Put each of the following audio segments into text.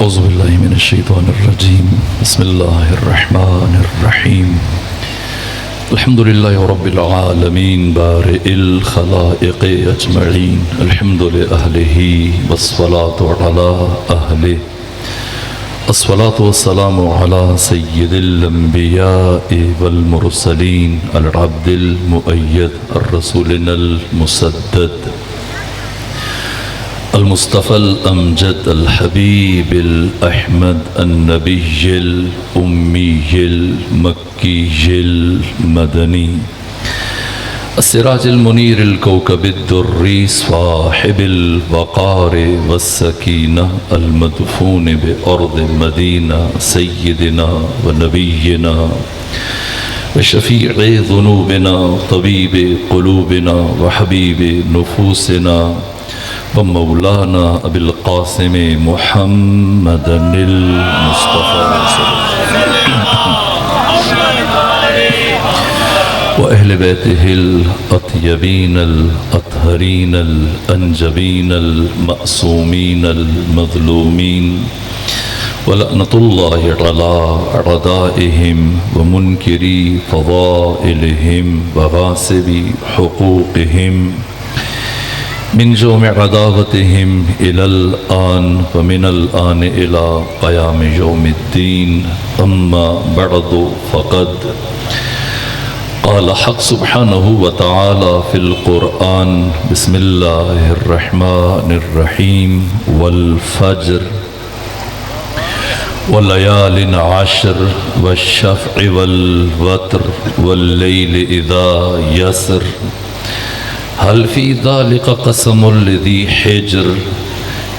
اعوذ باللہ من الشیطان الرجیم بسم اللہ الرحمن الرحیم الحمد للہ رب العالمین بارئ الخلائق اجمعین الحمد لأہلہ والصلاة علی اہلہ الصلاة والسلام علی سید الانبیاء والمرسلین العبد المؤید الرسولنا المسدد المصطفى الأمجد الحبيب الأحمد النبي الأمي المكي المدني السراج المنير الكوكب الدري صاحب الوقار والسكينة المدفون بأرض المدينة سيدنا ونبينا وشفيع ذنوبنا طبيب قلوبنا وحبيب نفوسنا ومولانا ابی القاسم محمد المصطفى وأهل بيته الأطيبين الأطهرين الأنجبين المأسومين المظلومين ولعنة الله على أعدائهم ومنكري فضائلهم وغاصبي حقوقهم من جوم عداوتهم إلى الآن ومن الآن إلى قيام يوم الدين أما بعد فقد قال حق سبحانه وتعالى في القرآن بسم الله الرحمن الرحيم والفجر والليال عشر والشفع والوتر والليل إذا يسر هل في ذلك قسم لذي حجر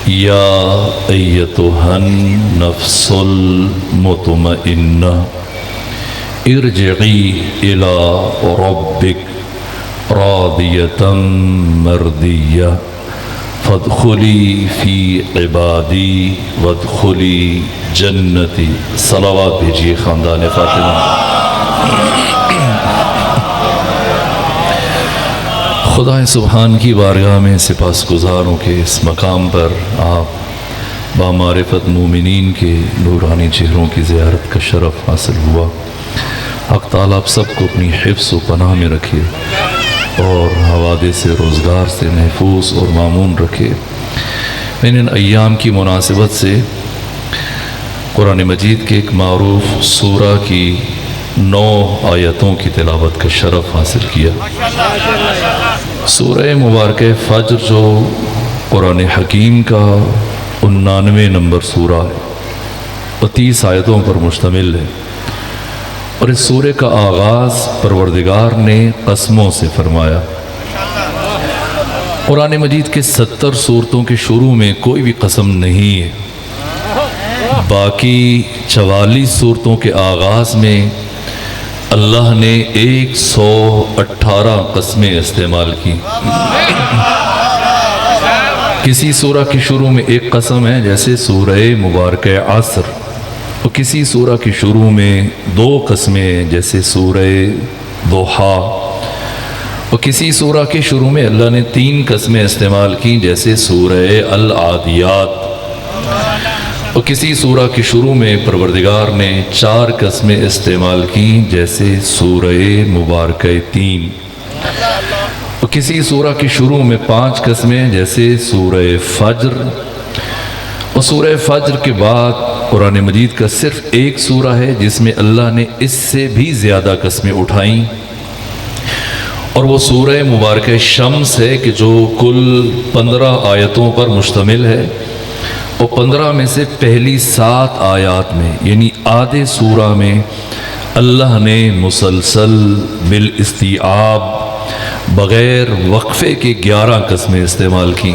يا أيتها النفس المطمئنة ارجعي إلى ربك راضية مرضية فادخلي في عبادي وادخلي جنتي صلوات بھیجیے خاندان فاطمہ. خدا سبحان کی بارگاہ میں سپاسگزار ہوں کہ اس مقام پر آپ بامعرفت مومنین کے نورانی چہروں کی زیارت کا شرف حاصل ہوا. حق تعالیٰ آپ سب کو اپنی حفظ و پناہ میں رکھے اور حوادث روزگار سے محفوظ اور مامون رکھے. میں نے ان ایام کی مناسبت سے قرآن مجید کے ایک معروف سورہ کی 9 آیتوں کی تلاوت کا شرف حاصل کیا. سورہ مبارکہ فجر جو قرآن حکیم کا 99 نمبر سورہ ہے اور 30 آیتوں پر مشتمل ہے، اور اس سورہ کا آغاز پروردگار نے قسموں سے فرمایا. قرآن مجید کے 70 سورتوں کے شروع میں کوئی بھی قسم نہیں ہے. باقی 44 سورتوں کے آغاز میں اللہ نے 118 قسمیں استعمال کی. کسی سورہ کے شروع میں ایک قسم ہے جیسے سورہ مبارکہ عصر، اور کسی سورہ کے شروع میں 2 قسمیں جیسے سورہ ضحیٰ، اور کسی سورہ کے شروع میں اللہ نے 3 قسمیں استعمال کی جیسے سورہ العادیات، اور کسی سورہ کے شروع میں پروردگار نے 4 قسمیں استعمال کی جیسے سورہ مبارکہ 3، اور کسی سورہ کے شروع میں 5 قسمیں جیسے سورہ فجر، اور سورہ فجر کے بعد قرآن مجید کا صرف ایک سورہ ہے جس میں اللہ نے اس سے بھی زیادہ قسمیں اٹھائیں، اور وہ سورہ مبارکہ شمس ہے کہ جو کل 15 آیتوں پر مشتمل ہے، اور 15 میں سے پہلی 7 آیات میں یعنی آدھے سورہ میں اللہ نے مسلسل بالاستیعاب بغیر وقفے کے 11 قسمیں استعمال کی.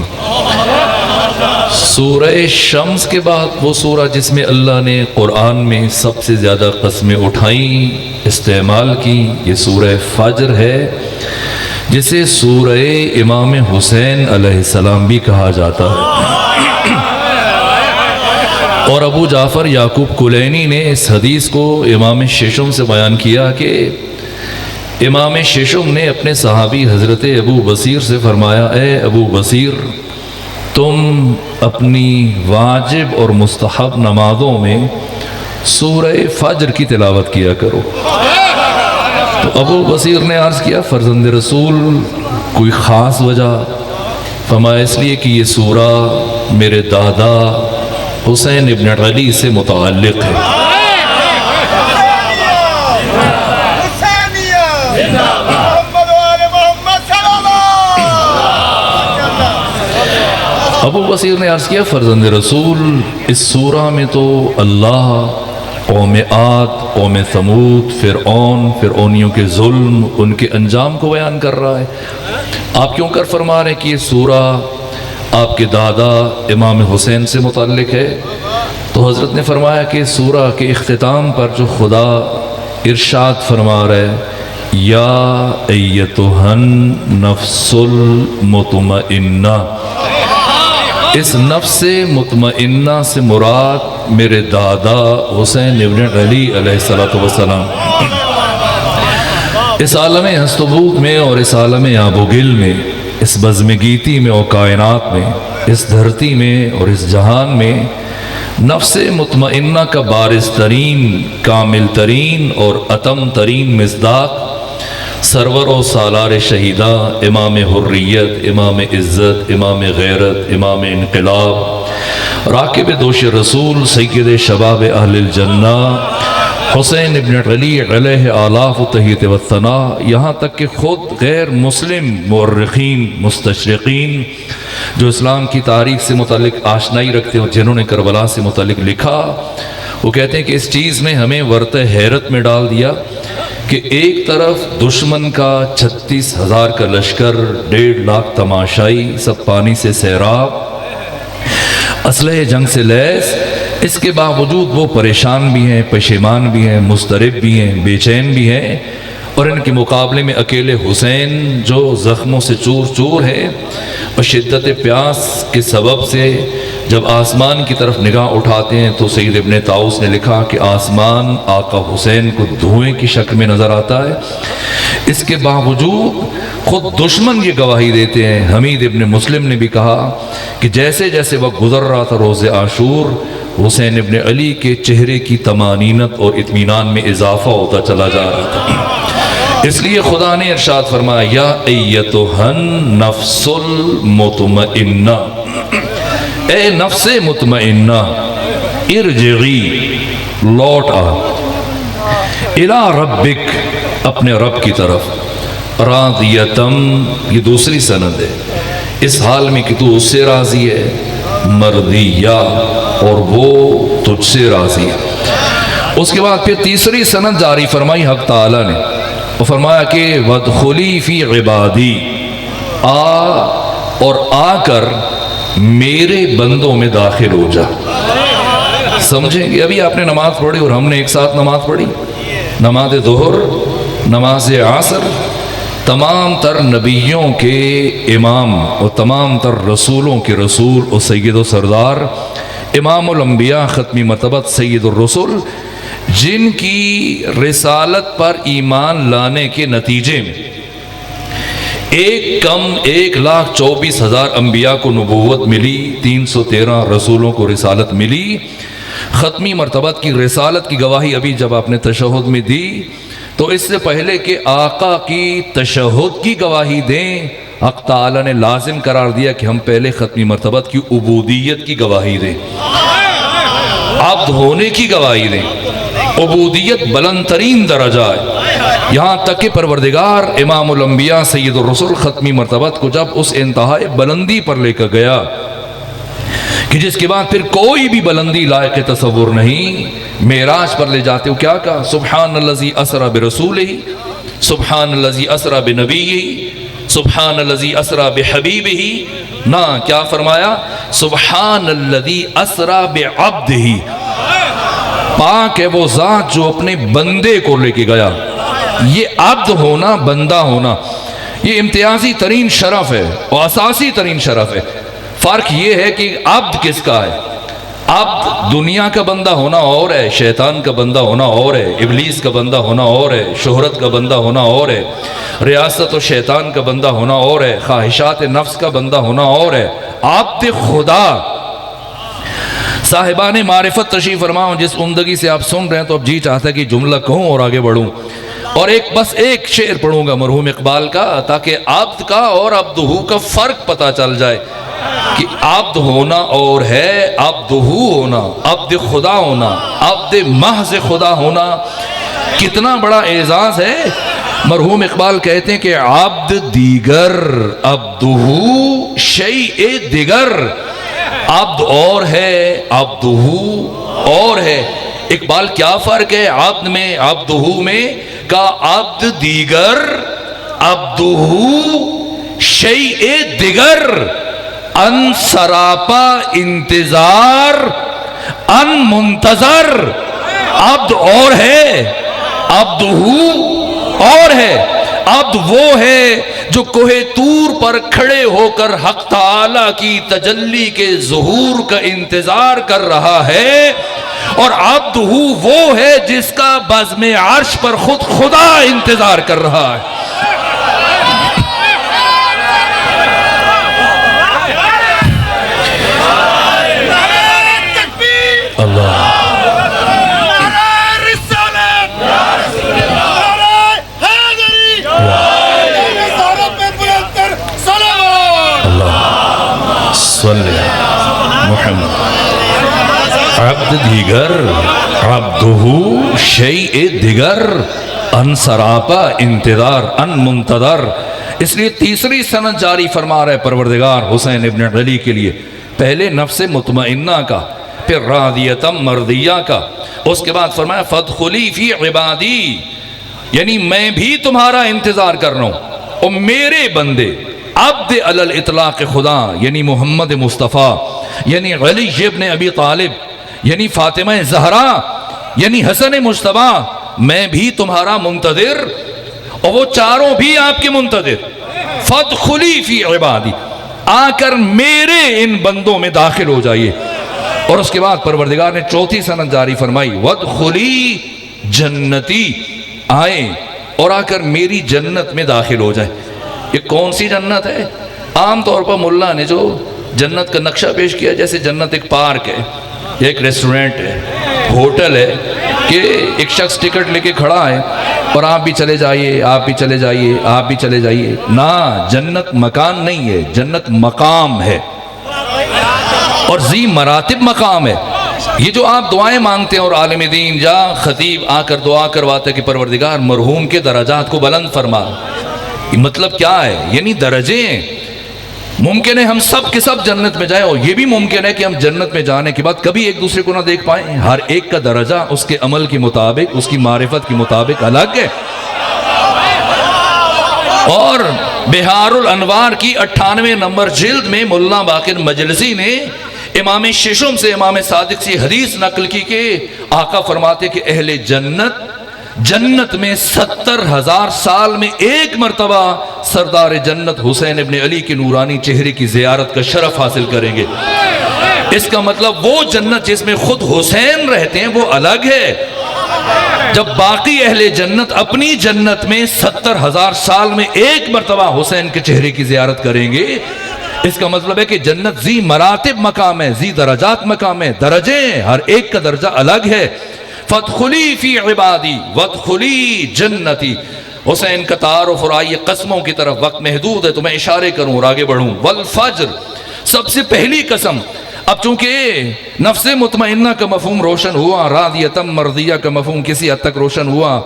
سورہ شمس کے بعد وہ سورہ جس میں اللہ نے قرآن میں سب سے زیادہ قسمیں اٹھائیں استعمال کی، یہ سورہ فجر ہے جسے سورہ امام حسین علیہ السلام بھی کہا جاتا ہے. اور ابو جعفر یعقوب کلینی نے اس حدیث کو امام ششم سے بیان کیا کہ امام ششم نے اپنے صحابی حضرت ابو بصیر سے فرمایا، اے ابو بصیر تم اپنی واجب اور مستحب نمازوں میں سورہ فجر کی تلاوت کیا کرو۔ تو ابو بصیر نے عرض کیا فرزند رسول کوئی خاص وجہ؟ فرمایا اس لیے کہ یہ سورہ میرے دادا حسین ابن علی سے متعلق ہے۔ ابو بصیر نے عرض کیا فرزند رسول اس سورہ میں تو اللہ قوم عاد، قوم ثمود، فرعونیوں کے ظلم، ان کے انجام کو بیان کر رہا ہے، آپ کیوں کر فرما رہے ہیں کہ یہ سورہ آپ کے دادا امام حسین سے متعلق ہے؟ تو حضرت نے فرمایا کہ سورہ کے اختتام پر جو خدا ارشاد فرما رہا ہے یا ایتھا النفس المطمئنہ، اس نفس مطمئنہ سے مراد میرے دادا حسین ابن علی علیہ السلام اس عالم ہست و بود میں اور اس عالم آب و گل میں، اس بزم گیتی میں اور کائنات میں، اس دھرتی میں اور اس جہان میں نفس مطمئنہ کا بارز ترین، کامل ترین اور اتم ترین مصداق سرور و سالار شہیدہ امام حریت، امام عزت، امام غیرت، امام انقلاب، راکب دوش رسول، سید شباب اہل الجنہ حسین ابن علی علیہ آلاف و تحیت و ثناء، یہاں تک کہ خود غیر مسلم مورخین، مستشرقین جو اسلام کی تاریخ سے متعلق آشنائی رکھتے ہیں، جنہوں نے کربلا سے متعلق لکھا، وہ کہتے ہیں کہ اس چیز نے ہمیں ورط حیرت میں ڈال دیا کہ ایک طرف دشمن کا 36,000 کا لشکر، 1.5 لاکھ تماشائی، سب پانی سے سیراب، اسلحے جنگ سے لیس، اس کے باوجود وہ پریشان بھی ہیں، پشیمان بھی ہیں، مضطرب بھی ہیں، بے چین بھی ہیں، اور ان کے مقابلے میں اکیلے حسین جو زخموں سے چور چور ہے اور شدت پیاس کے سبب سے جب آسمان کی طرف نگاہ اٹھاتے ہیں تو سید ابن طاؤس نے لکھا کہ آسمان آقا حسین کو دھوئیں کی شکل میں نظر آتا ہے۔ اس کے باوجود خود دشمن یہ گواہی دیتے ہیں۔ حمید ابن مسلم نے بھی کہا کہ جیسے جیسے وقت گزر رہا تھا روز عاشور، حسین ابن علی کے چہرے کی طمانینت اور اطمینان میں اضافہ ہوتا چلا جا رہا تھا۔ اس لیے خدا نے ارشاد فرمایا یا ایتھا النفس المطمئنہ، اے نفس مطمئنہ ارجعی، لوٹ آ، الی ربک، اپنے رب کی طرف، راضیتم، یہ دوسری سند ہے، اس حال میں کہ تو اس سے راضی ہے، مرضیہ، اور وہ تجھ سے راضی ہے۔ اس کے بعد پھر تیسری سند جاری فرمائی حق تعالی نے، وہ فرمایا کہ وَادْخُلِي فِي عِبَادِي، آ اور آ کر میرے بندوں میں داخل ہو جا۔ سمجھیں گے ابھی آپ نے نماز پڑھی اور ہم نے ایک ساتھ نماز پڑھی، نماز ظہر، نماز عصر، تمام تر نبیوں کے امام اور تمام تر رسولوں کے رسول اور سید و سردار، امام الانبیاء، ختمی مرتبت سید الرسل، جن کی رسالت پر ایمان لانے کے نتیجے میں ایک کم 1,24,000 انبیاء کو نبوت ملی، 313 رسولوں کو رسالت ملی۔ ختمی مرتبت کی رسالت کی گواہی ابھی جب آپ نے تشہد میں دی تو اس سے پہلے کہ آقا کی تشہد کی گواہی دیں، حق تعالی نے لازم قرار دیا کہ ہم پہلے ختمی مرتبت کی عبودیت کی گواہی دیں، عبد ہونے کی گواہی دیں۔ عبودیت بلند ترین درجہ ہے، یہاں تک کہ پروردگار امام الانبیاء سید الرسل ختمی مرتبت کو جب اس انتہائی بلندی پر لے کر گیا کہ جس کے بعد پھر کوئی بھی بلندی لائق تصور نہیں، معراج پر لے جاتے ہو کیا کہا؟ سبحان الذی اسری برسولہ، سبحان الذی اسری بنبیہ، سبحان الذی اسری بحبیبہ، نہ کیا فرمایا؟ سبحان الذی اسری بعبدہ، پاک ہے وہ ذات جو اپنے بندے کو لے کے گیا۔ یہ عبد ہونا، بندہ ہونا، یہ امتیازی ترین شرف ہے اور اساسی ترین شرف ہے۔ فرق یہ ہے کہ عبد کس کا ہے؟ عبد دنیا کا بندہ ہونا اور ہے، شیطان کا بندہ ہونا اور ہے، ابلیس کا بندہ ہونا اور ہے، شہرت کا بندہ ہونا اور ہے، ریاست و شیطان کا بندہ ہونا اور ہے، خواہشات نفس کا بندہ ہونا اور ہے۔ عبد خدا. صاحبان معرفت تشریف فرماؤ، جس عمدگی سے آپ سن رہے ہیں تو اب جی چاہتا ہے کہ جملہ کہوں اور آگے بڑھوں، اور بس ایک شعر پڑھوں گا مرحوم اقبال کا، تاکہ عبد کا اور عبدہو کا فرق پتہ چل جائے کہ عبد ہونا اور ہے عبدہو ہونا، عبد خدا ہونا، عبد محض خدا ہونا کتنا بڑا اعزاز ہے. مرحوم اقبال کہتے ہیں کہ عبد دیگر عبدہو شیء دیگر، عبد اور ہے عبدہو اور ہے. اقبال کیا فرق ہے عبد میں عبدہو میں؟ کا عبد دیگر عبدہو شیء دیگر، ان سراپا انتظار ان منتظر. عبد اور ہے عبدہو اور ہے. عبد وہ ہے جو کوہ طور پر کھڑے ہو کر حق تعالی کی تجلی کے ظہور کا انتظار کر رہا ہے، اور عبد وہ ہے جس کا بزم عرش پر خود خدا انتظار کر رہا ہے. اللہ صلی محمد. عبد دیگر عبدہو شیء دیگر، ان سراپا انتظار ان منتظر. اس لیے تیسری سند جاری فرما رہے پروردگار حسین ابن علی کے لیے، پہلے نفس مطمئنہ کا، پھر راضیتم مرضیہ کا، اس کے بعد فرمایا فادخلی فی عبادی، یعنی میں بھی تمہارا انتظار کر رہا ہوں، اور میرے بندے عبد علی الاطلاق خدا یعنی محمد مصطفیٰ، یعنی علی ابن ابی طالب، یعنی فاطمہ زہرا، یعنی حسن مجتبیٰ، میں بھی تمہارا منتظر، اور وہ چاروں بھی آپ کے منتظر. فادخلی فی عبادی، آ کر میرے ان بندوں میں داخل ہو جائیے. اور اس کے بعد پروردگار نے چوتھی سند جاری فرمائی وادخلی جنتی، آئیں اور آ کر میری جنت میں داخل ہو جائیں. یہ کون سی جنت ہے؟ عام طور پر ملا نے جو جنت کا نقشہ پیش کیا جیسے جنت ایک پارک ہے، ایک ریسٹورنٹ ہے، ہوٹل ہے، کہ ایک شخص ٹکٹ لے کے کھڑا ہے اور آپ بھی چلے جائیے آپ بھی چلے جائیے آپ بھی چلے جائیے. نہ، جنت مکان نہیں ہے، جنت مقام ہے، اور ذی مراتب مقام ہے. یہ جو آپ دعائیں مانگتے ہیں اور عالم دین یا خطیب آ کر دعا کرواتے کہ پروردگار مرحوم کے درجات کو بلند فرما، یہ مطلب کیا ہے؟ یعنی درجے ہیں. ممکن ہے ہم سب کے سب جنت میں جائیں، اور یہ بھی ممکن ہے کہ ہم جنت میں جانے کے بعد کبھی ایک دوسرے کو نہ دیکھ پائیں. ہر ایک کا درجہ اس کے عمل کے مطابق، اس کی معرفت کے مطابق الگ ہے. اور بہار الانوار کی 98 نمبر جلد میں مولانا باقر مجلسی نے امام ششم سے امام صادق سے حدیث نقل کی کہ آقا فرماتے کہ اہل جنت جنت میں 70,000 سال میں ایک مرتبہ سردار جنت حسین ابن علی کے نورانی چہرے کی زیارت کا شرف حاصل کریں گے. اس کا مطلب وہ جنت جس میں خود حسین رہتے ہیں وہ الگ ہے. جب باقی اہل جنت اپنی جنت میں 70,000 سال میں ایک مرتبہ حسین کے چہرے کی زیارت کریں گے، اس کا مطلب ہے کہ جنت ذی مراتب مقام ہے، ذی درجات مقام ہے، درجے ہیں، ہر ایک کا درجہ الگ ہے. فادخلی فی عبادی وادخلی جنتی. حسین کا تعارف اور آئیے قسموں کی طرف، وقت محدود ہے تو میں اشارے کروں اور آگے بڑھوں. والفجر، سب سے پہلی قسم. اب چونکہ نفس مطمئنہ کا مفہوم روشن ہوا، راضیتم مرضیہ کا مفہوم کسی حد تک روشن ہوا،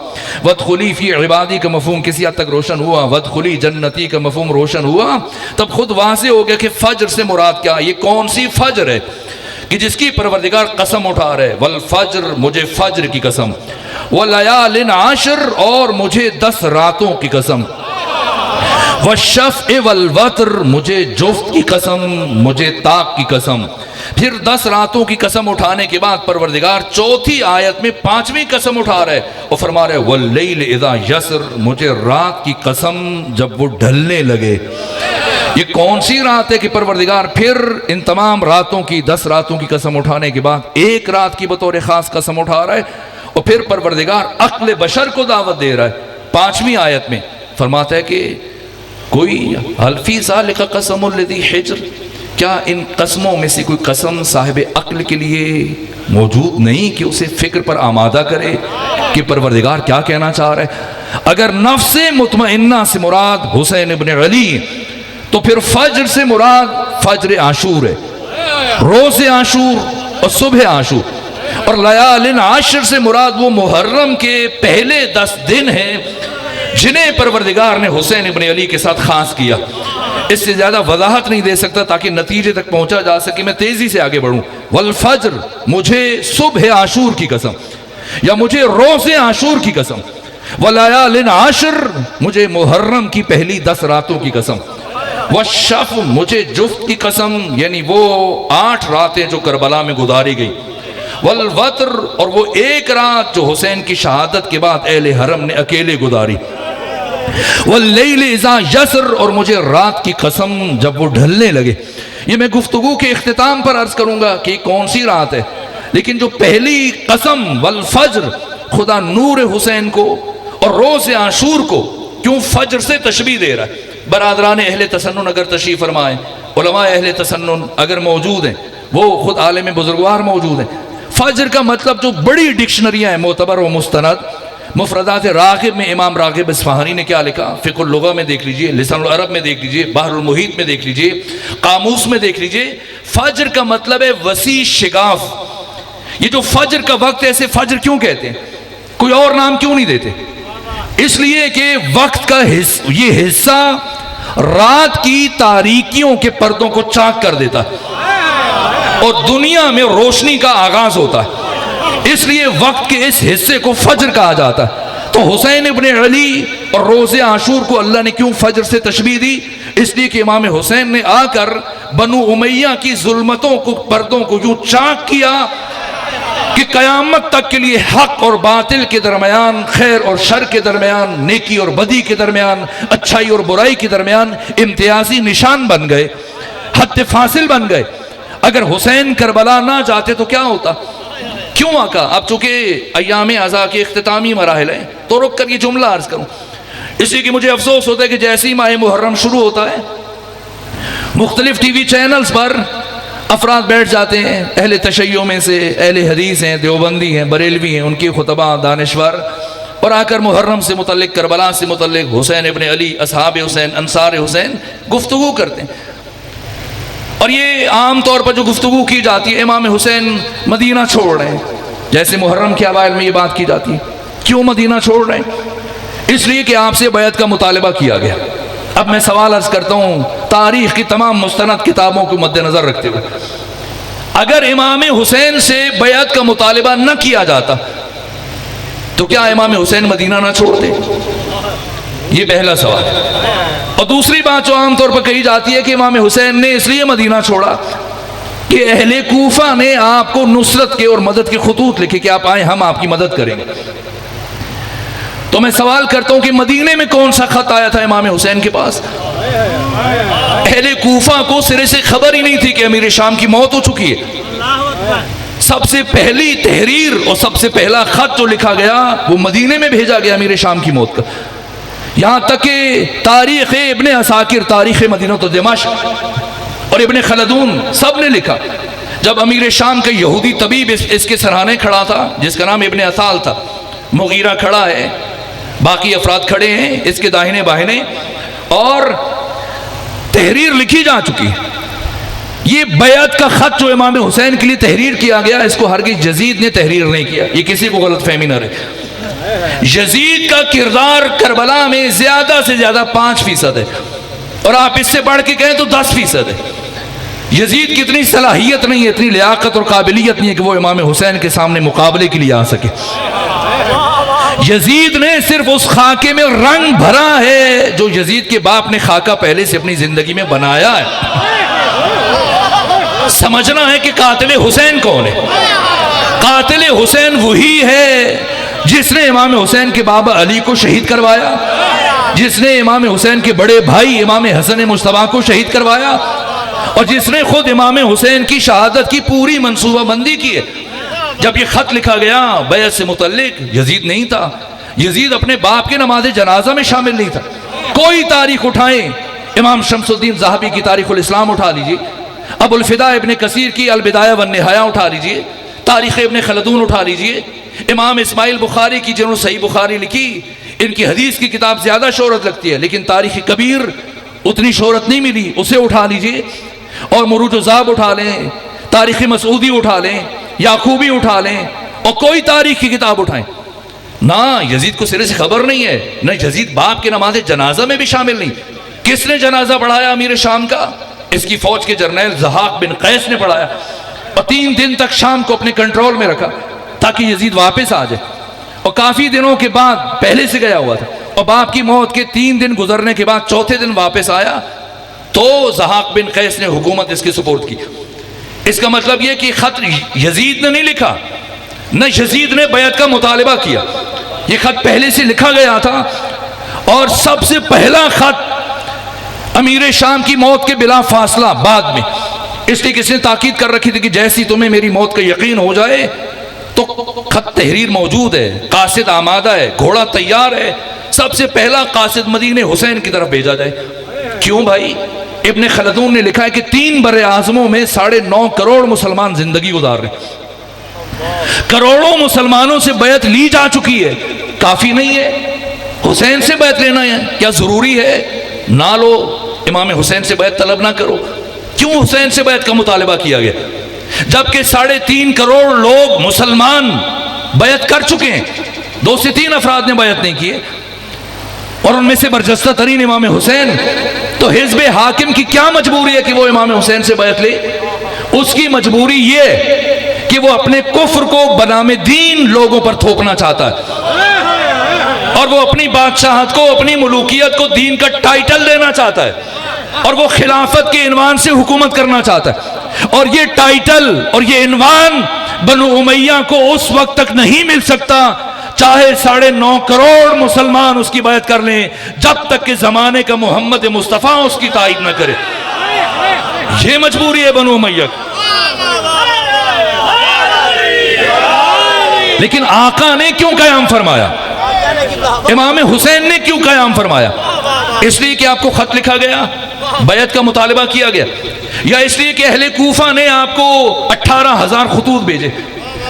وادخلی فی عبادی کا مفہوم کسی حد تک روشن ہوا، وادخلی جنتی کا مفہوم روشن ہوا، تب خود واضح ہو گیا کہ فجر سے مراد کیا. یہ کون سی فجر ہے کہ جس کی پروردگار قسم اٹھا رہے؟ والفجر، مجھے فجر کی قسم، ولیال عشر، اور مجھے 10 راتوں کی قسم، والشفع والوتر، مجھے جفت کی قسم، مجھے طاق کی قسم. پھر 10 راتوں کی قسم اٹھانے کے بعد پروردگار چوتھی آیت میں 5ویں قسم اٹھا رہے اور فرما رہے واللیل اذا یسر، مجھے رات کی قسم جب وہ ڈھلنے لگے. یہ کون سی رات ہے کہ پروردگار پھر ان تمام راتوں کی 10 راتوں کی قسم اٹھانے کے بعد ایک رات کی بطور خاص قسم اٹھا رہا ہے، اور پھر پروردگار عقل بشر کو دعوت دے رہا ہے. 5ویں آیت میں فرماتا ہے کہ کوئی حلفی ذالک قسم الذی حجر، کیا ان قسموں میں سے کوئی قسم صاحب عقل کے لیے موجود نہیں کہ اسے فکر پر آمادہ کرے کہ پروردگار کیا کہنا چاہ رہا ہے؟ اگر نفس مطمئنہ سے مراد حسین ابن علی تو پھر فجر سے مراد فجر عاشور ہے، روز عاشور اور صبح عاشور، اور لیال عشر سے مراد وہ محرم کے پہلے 10 دن ہیں جنہیں پروردگار نے حسین ابن علی کے ساتھ خاص کیا۔ اس سے زیادہ وضاحت نہیں دے سکتا تاکہ نتیجے تک پہنچا جا سکے، میں تیزی سے آگے بڑھوں۔ والفجر، مجھے صبح عاشور کی قسم، یا مجھے روز عاشور کی قسم۔ ولیال عشر، مجھے محرم کی پہلی 10 راتوں کی قسم۔ والشفع، مجھے جفت کی قسم، یعنی وہ 8 راتیں جو کربلا میں گزاری گئی۔ والوتر، اور وہ 1 رات جو حسین کی شہادت کے بعد اہل حرم نے اکیلے گزاری۔ واللیل اذا یسر، اور مجھے رات کی قسم جب وہ ڈھلنے لگے۔ یہ میں گفتگو کے اختتام پر عرض کروں گا کہ کون سی رات ہے، لیکن جو پہلی قسم والفجر، خدا نور حسین کو اور روز عاشور کو کیوں فجر سے تشبیہ دے رہا ہے؟ برادران اہل تسنن اگر تشریف فرمائیں، علماء اہل تسنن اگر موجود ہیں، وہ خود عالم بزرگوار موجود ہیں، فجر کا مطلب جو بڑی ڈکشنریاں ہیں معتبر و مستند، مفردات راغب میں امام راغب اصفہانی نے کیا لکھا، فقہ اللغہ میں دیکھ لیجئے، لسان العرب میں دیکھ لیجئے، بحر المحیط میں دیکھ لیجئے، قاموس میں دیکھ لیجئے، فجر کا مطلب ہے وسیع شگاف۔ یہ جو فجر کا وقت ہے، اسے فجر کیوں کہتے ہیں؟ کوئی اور نام کیوں نہیں دیتے؟ اس لیے کہ وقت کا یہ حصہ رات کی تاریکیوں کے پردوں کو چاک کر دیتا ہے اور دنیا میں روشنی کا آغاز ہوتا ہے، اس لیے وقت کے اس حصے کو فجر کہا جاتا ہے۔ تو حسین ابن علی اور روز عاشور کو اللہ نے کیوں فجر سے تشبیہ دی؟ اس لیے کہ امام حسین نے آ کر بنو امیہ کی ظلمتوں کو، پردوں کو یوں چاک کیا کہ قیامت تک کے لیے حق اور باطل کے درمیان، خیر اور شر کے درمیان، نیکی اور بدی کے درمیان، اچھائی اور برائی کے درمیان امتیازی نشان بن گئے، حد فاصل بن گئے۔ اگر حسین کربلا نہ جاتے تو کیا ہوتا؟ کیوں آقا؟ اب چونکہ ایام عزا کے اختتامی مراحل ہیں تو رک کر یہ جملہ عرض کروں، اس لیے کہ مجھے افسوس ہوتا ہے کہ جیسے ہی ماہ محرم شروع ہوتا ہے مختلف ٹی وی چینلز پر افراد بیٹھ جاتے ہیں، اہل تشیع میں سے، اہل حدیث ہیں، دیوبندی ہیں، بریلوی ہیں، ان کے خطبہ دانشور، اور آ کر محرم سے متعلق، کربلا سے متعلق، حسین ابن علی، اصحاب حسین، انصار حسین گفتگو کرتے ہیں۔ اور یہ عام طور پر جو گفتگو کی جاتی ہے، امام حسین مدینہ چھوڑ رہے ہیں، جیسے محرم کے اوائل میں یہ بات کی جاتی ہے۔ کیوں مدینہ چھوڑ رہے ہیں؟ اس لیے کہ آپ سے بیعت کا مطالبہ کیا گیا۔ اب میں سوال عرض کرتا ہوں تاریخ کی تمام مستند کتابوں کو مد نظر رکھتے ہوئے، اگر امام حسین سے بیعت کا مطالبہ نہ کیا جاتا تو کیا امام حسین مدینہ نہ چھوڑتے؟ یہ پہلا سوال۔ اور دوسری بات جو عام طور پر کہی جاتی ہے کہ امام حسین نے اس لیے مدینہ چھوڑا کہ اہل کوفہ نے آپ کو نصرت کے اور مدد کے خطوط لکھے کہ آپ آئیں، ہم آپ کی مدد کریں گے۔ تو میں سوال کرتا ہوں کہ مدینے میں کون سا خط آیا تھا امام حسین کے پاس؟ اہل کوفہ کو سرے سے خبر ہی نہیں تھی کہ امیر شام کی موت ہو چکی ہے۔ سب سے پہلی تحریر اور سب سے پہلا خط جو لکھا گیا وہ مدینے میں بھیجا گیا امیر شام کی موت کا۔ یہاں تک کہ تاریخ ابن عساکر، تاریخ مدینہ و دمشق، اور ابن خلدون سب نے لکھا جب امیر شام کا یہودی طبیب اس کے سرحانے کھڑا تھا جس کا نام ابن اثال تھا، مغیرہ کھڑا ہے، باقی افراد کھڑے ہیں اس کے داہنے باہنے، اور تحریر لکھی جا چکی ہے۔ یہ بیعت کا خط جو امام حسین کے لیے تحریر کیا گیا، اس کو ہرگز یزید نے تحریر نہیں کیا، یہ کسی کو غلط فہمی نہ رہے۔ یزید کا کردار کربلا میں زیادہ سے زیادہ 5% ہے، اور آپ اس سے بڑھ کے کہیں تو 10% ہے۔ یزید کی اتنی صلاحیت نہیں ہے، اتنی لیاقت اور قابلیت نہیں ہے کہ وہ امام حسین کے سامنے مقابلے کے لیے آ سکے۔ یزید نے صرف اس خاکے میں رنگ بھرا ہے جو یزید کے باپ نے خاکہ پہلے سے اپنی زندگی میں بنایا ہے۔ سمجھنا ہے کہ قاتل حسین کون ہے؟ قاتل حسین وہی ہے جس نے امام حسین کے بابا علی کو شہید کروایا، جس نے امام حسین کے بڑے بھائی امام حسن مجتبیٰ کو شہید کروایا، اور جس نے خود امام حسین کی شہادت کی پوری منصوبہ بندی کی ہے۔ جب یہ خط لکھا گیا بیعت سے متعلق، یزید نہیں تھا، یزید اپنے باپ کے نماز جنازہ میں شامل نہیں تھا۔ کوئی تاریخ اٹھائیں، امام شمس الدین ذہبی کی تاریخ الاسلام اٹھا لیجیے، ابو الفدا ابن کثیر کی البدایہ والنہایہ اٹھا لیجئے، تاریخ ابن خلدون اٹھا لیجئے، امام اسماعیل بخاری کی جنہوں نے صحیح بخاری لکھی، ان کی حدیث کی کتاب زیادہ شہرت لگتی ہے، لیکن تاریخ کبیر اتنی شہرت نہیں ملی، اسے اٹھا لیجئے، اور مروج الذہب اٹھا لیں، تاریخ مسعودی اٹھا لیں، یعقوبی اٹھا لیں، اور کوئی تاریخ کی کتاب اٹھائیں، نہ یزید کو سرے سے خبر نہیں ہے، نہ یزید باپ کے نماز جنازہ میں بھی شامل نہیں۔ کس نے جنازہ پڑھایا امیر شام کا؟ اس کی فوج کے جرنیل ضحاک بن قیس نے پڑھایا، اور 3 دن تک شام کو اپنے کنٹرول میں رکھا تاکہ یزید واپس آ جائے، اور کافی دنوں کے بعد پہلے سے گیا ہوا تھا، اور باپ کی موت کے 3 دن گزرنے کے بعد چوتھے دن واپس آیا تو ضحاک بن قیس نے حکومت اس کی سپورٹ کی۔ اس کا مطلب یہ کہ خط یزید نے نہیں لکھا، نہ یزید نے بیعت کا مطالبہ کیا، یہ خط پہلے سے لکھا گیا تھا، اور سب سے پہلا خط امیر شام کی موت کے بلا فاصلہ بعد میں، اس لیے کس نے تاکید کر رکھی تھی کہ جیسی تمہیں میری موت کا یقین ہو جائے تو خط تحریر موجود ہے، قاصد آمادہ ہے، گھوڑا تیار ہے، سب سے پہلا قاصد مدینہ حسین کی طرف بھیجا جائے۔ کیوں بھائی؟ ابن خلدون نے لکھا ہے کہ 3 بر اعظموں میں 9.5 کروڑ مسلمان زندگی گزار رہے ہیں، کروڑوں مسلمانوں سے بیعت لی جا چکی ہے، کافی نہیں ہے؟ حسین سے بیعت لینا ہے کیا ضروری ہے؟ نہ لو، امام حسین سے بیعت طلب نہ کرو۔ کیوں حسین سے بیعت کا مطالبہ کیا گیا جبکہ 3.5 کروڑ لوگ مسلمان بیعت کر چکے ہیں؟ 2 سے 3 افراد نے بیعت نہیں کی، اور ان میں سے برجستہ ترین امام حسین، تو حزب حاکم کی کیا مجبوری ہے کہ وہ امام حسین سے بیعت لے؟ اس کی مجبوری یہ کہ وہ اپنے کفر کو بنام دین لوگوں پر تھوپنا چاہتا ہے، اور وہ اپنی بادشاہت کو، اپنی ملوکیت کو دین کا ٹائٹل دینا چاہتا ہے، اور وہ خلافت کے عنوان سے حکومت کرنا چاہتا ہے، اور یہ ٹائٹل اور یہ عنوان بنو امیہ کو اس وقت تک نہیں مل سکتا چاہے 9.5 کروڑ مسلمان اس کی بیعت کر لیں، جب تک کہ زمانے کا محمد مصطفیٰ اس کی تائید نہ کرے۔ یہ مجبوری ہے بنو امیہ کی۔ لیکن آقا نے کیوں قیام فرمایا؟ امام حسین نے کیوں قیام فرمایا؟ اس لیے کہ آپ کو خط لکھا گیا، بیعت کا مطالبہ کیا گیا، یا اس لیے کہ اہل کوفہ نے آپ کو 18,000 خطوط بھیجے؟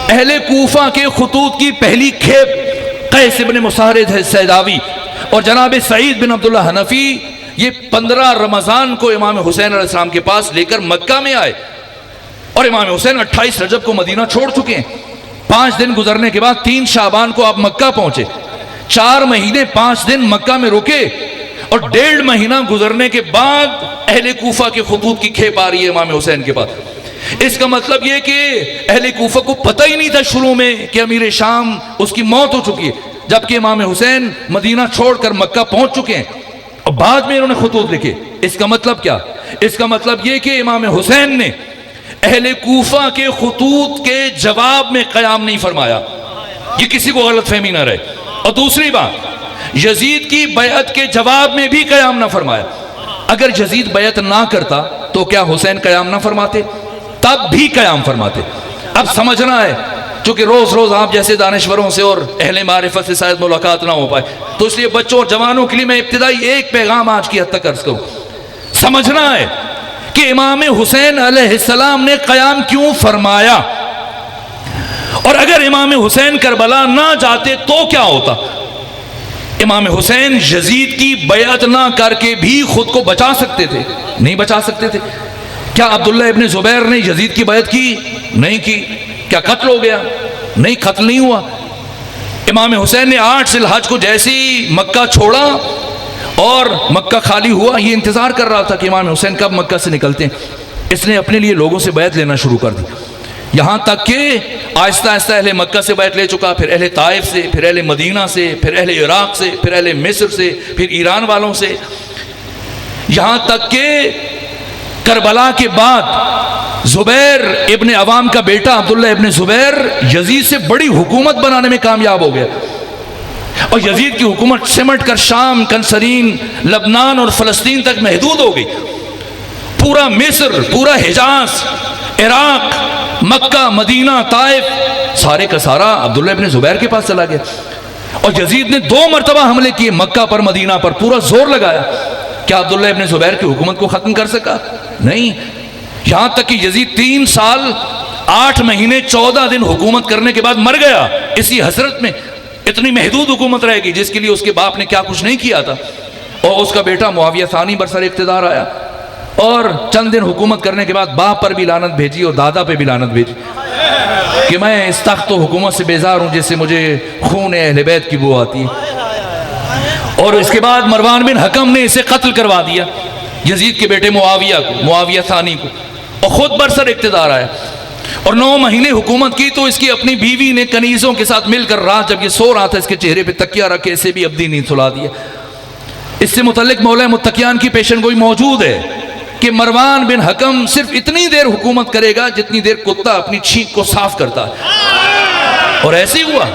اہل کوفہ کے خطوط کی پہلی کھیپ قیس ابن مسارد سیداوی اور جناب سعید بن عبداللہ حنفی یہ 15 رمضان کو امام حسین علیہ السلام کے پاس لے کر مکہ میں آئے، اور امام حسین 28 رجب کو مدینہ چھوڑ چکے ہیں۔ 5 دن گزرنے کے بعد 3 شعبان کو آپ مکہ پہنچے، 4 مہینے 5 دن مکہ میں رکے، اور 1.5 مہینہ گزرنے کے بعد اہل کوفہ کے خطوط کی کھیپ آ رہی ہے امام حسین کے پاس۔ اس کا مطلب یہ کہ اہل کوفہ کو پتہ ہی نہیں تھا شروع میں کہ امیر شام اس کی موت ہو چکی ہے، جبکہ امام حسین مدینہ چھوڑ کر مکہ پہنچ چکے ہیں، اور بعد میں انہوں نے خطوط لکھے۔ اس کا مطلب کیا؟ اس کا مطلب یہ کہ امام حسین نے اہل کوفہ کے خطوط کے جواب میں قیام نہیں فرمایا، یہ کسی کو غلط فہمی نہ رہے۔ اور دوسری بات، یزید کی بیعت کے جواب میں بھی قیام نہ فرمایا۔ اگر یزید بیعت نہ کرتا تو کیا حسین قیام نہ فرماتے؟ تب بھی قیام فرماتے۔ اب سمجھنا ہے، چونکہ روز روز آپ جیسے دانشوروں سے اور اہل معرفت سے شاید ملاقات نہ ہو پائے، تو اس لیے بچوں اور جوانوں کے لیے میں ابتدائی ایک پیغام آج کی حد تک عرض کروں۔ سمجھنا ہے کہ امام حسین علیہ السلام نے قیام کیوں فرمایا، اور اگر امام حسین کربلا نہ جاتے تو کیا ہوتا؟ امام حسین یزید کی بیعت نہ کر کے بھی خود کو بچا سکتے تھے؟ نہیں بچا سکتے تھے۔ کیا عبداللہ ابن زبیر نے یزید کی بیعت کی؟ نہیں کی۔ کیا قتل ہو گیا؟ نہیں، قتل نہیں ہوا۔ امام حسین نے 8 ذی الحج کو جیسی مکہ چھوڑا اور مکہ خالی ہوا، یہ انتظار کر رہا تھا کہ امام حسین کب مکہ سے نکلتے ہیں۔ اس نے اپنے لیے لوگوں سے بیعت لینا شروع کر دی، یہاں تک کہ آہستہ آہستہ اہل مکہ سے بیعت لے چکا، پھر اہل طائف سے، پھر اہل مدینہ سے، پھر اہل عراق سے، پھر اہل مصر سے، پھر ایران والوں سے، یہاں تک کہ کربلا کے بعد زبیر ابن عوام کا بیٹا عبداللہ ابن زبیر یزید سے بڑی حکومت بنانے میں کامیاب ہو گیا، اور یزید کی حکومت سمٹ کر شام، کنسرین، لبنان اور فلسطین تک محدود ہو گئی۔ پورا مصر، پورا حجاز، عراق، مکہ، مدینہ، طائف، سارے کا سارا عبداللہ ابن زبیر کے پاس چلا گیا، اور یزید نے 2 مرتبہ حملے کیے، مکہ پر، مدینہ پر، پورا زور لگایا۔ کیا عبداللہ ابن زبیر کی حکومت کو ختم کر سکا؟ نہیں۔ یہاں تک کہ یزید 3 سال 8 مہینے 14 دن حکومت کرنے کے بعد مر گیا اسی حسرت میں. اتنی محدود حکومت رہے گی جس کے لیے اس کے باپ نے کیا کچھ نہیں کیا تھا. اور اس کا بیٹا معاویہ ثانی برسر اقتدار آیا اور چند دن حکومت کرنے کے بعد باپ پر بھی لعنت بھیجی اور دادا پہ بھی لعنت بھیجی کہ میں اس تخت و حکومت سے بیزار ہوں جس سے مجھے خون اہل بیت کی بو آتی ہے. اور اس کے بعد مروان بن حکم نے اسے قتل کروا دیا یزید کے بیٹے معاویہ کو, معاویہ ثانی کو, اور خود برسر اقتدار آیا اور 9 مہینے حکومت کی. تو اس کی اپنی بیوی نے کنیزوں کے ساتھ مل کر رات جب یہ سو رہا تھا اس کے چہرے پہ تکیہ رکھے اسے بھی ابدی نیند سلا دیا. اس سے متعلق مولا متقیان کی پیشن گوئی موجود ہے کہ مروان بن حکم صرف اتنی دیر حکومت کرے گا جتنی دیر کتا اپنی چھینک کو صاف کرتا ہے. اور ایسے ہی ہوا,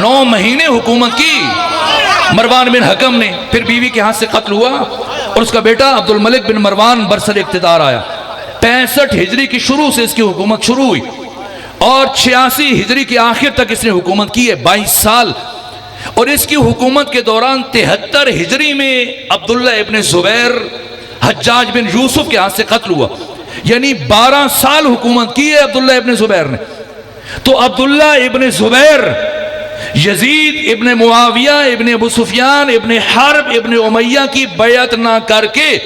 9 مہینے حکومت کی مروان بن حکم نے, پھر بیوی کے ہاتھ سے قتل ہوا اور اس کا بیٹا عبد الملک بن مروان برسر اقتدار آیا. 65 ہجری کی شروع سے اس کی حکومت شروع ہوئی اور 86 ہجری کے آخر تک اس نے حکومت کی ہے 22 سال. اور اس کی حکومت کے دوران 73 ہجری میں عبداللہ ابن زبیر حجاج بن یوسف کے ہاتھ سے قتل ہوا. یعنی 12 سال حکومت کی ہے عبداللہ ابن زبیر نے. تو عبداللہ ابن زبیر یزید ابن معاویہ ابن ابو سفیان ابن حرب ابن امیہ کی بیعت نہ کر کے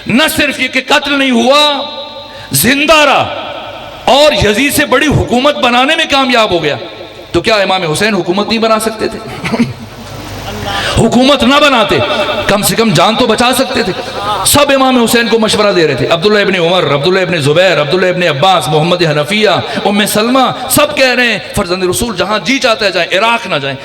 نہ صرف یہ کہ قتل نہیں ہوا, زندہ رہا اور یزید سے بڑی حکومت بنانے میں کامیاب ہو گیا. تو کیا امام حسین حکومت نہیں بنا سکتے تھے؟ حکومت نہ بناتے کم سے کم جان تو بچا سکتے تھے. سب امام حسین کو مشورہ دے رہے تھے. عبداللہ ابن عمر, عبداللہ ابن زبیر, عبداللہ ابن عباس, محمد حنفیہ, ام سلمہ, سب کہہ رہے ہیں فرزند رسول جہاں جی چاہتا ہے جائیں, عراق نہ جائیں.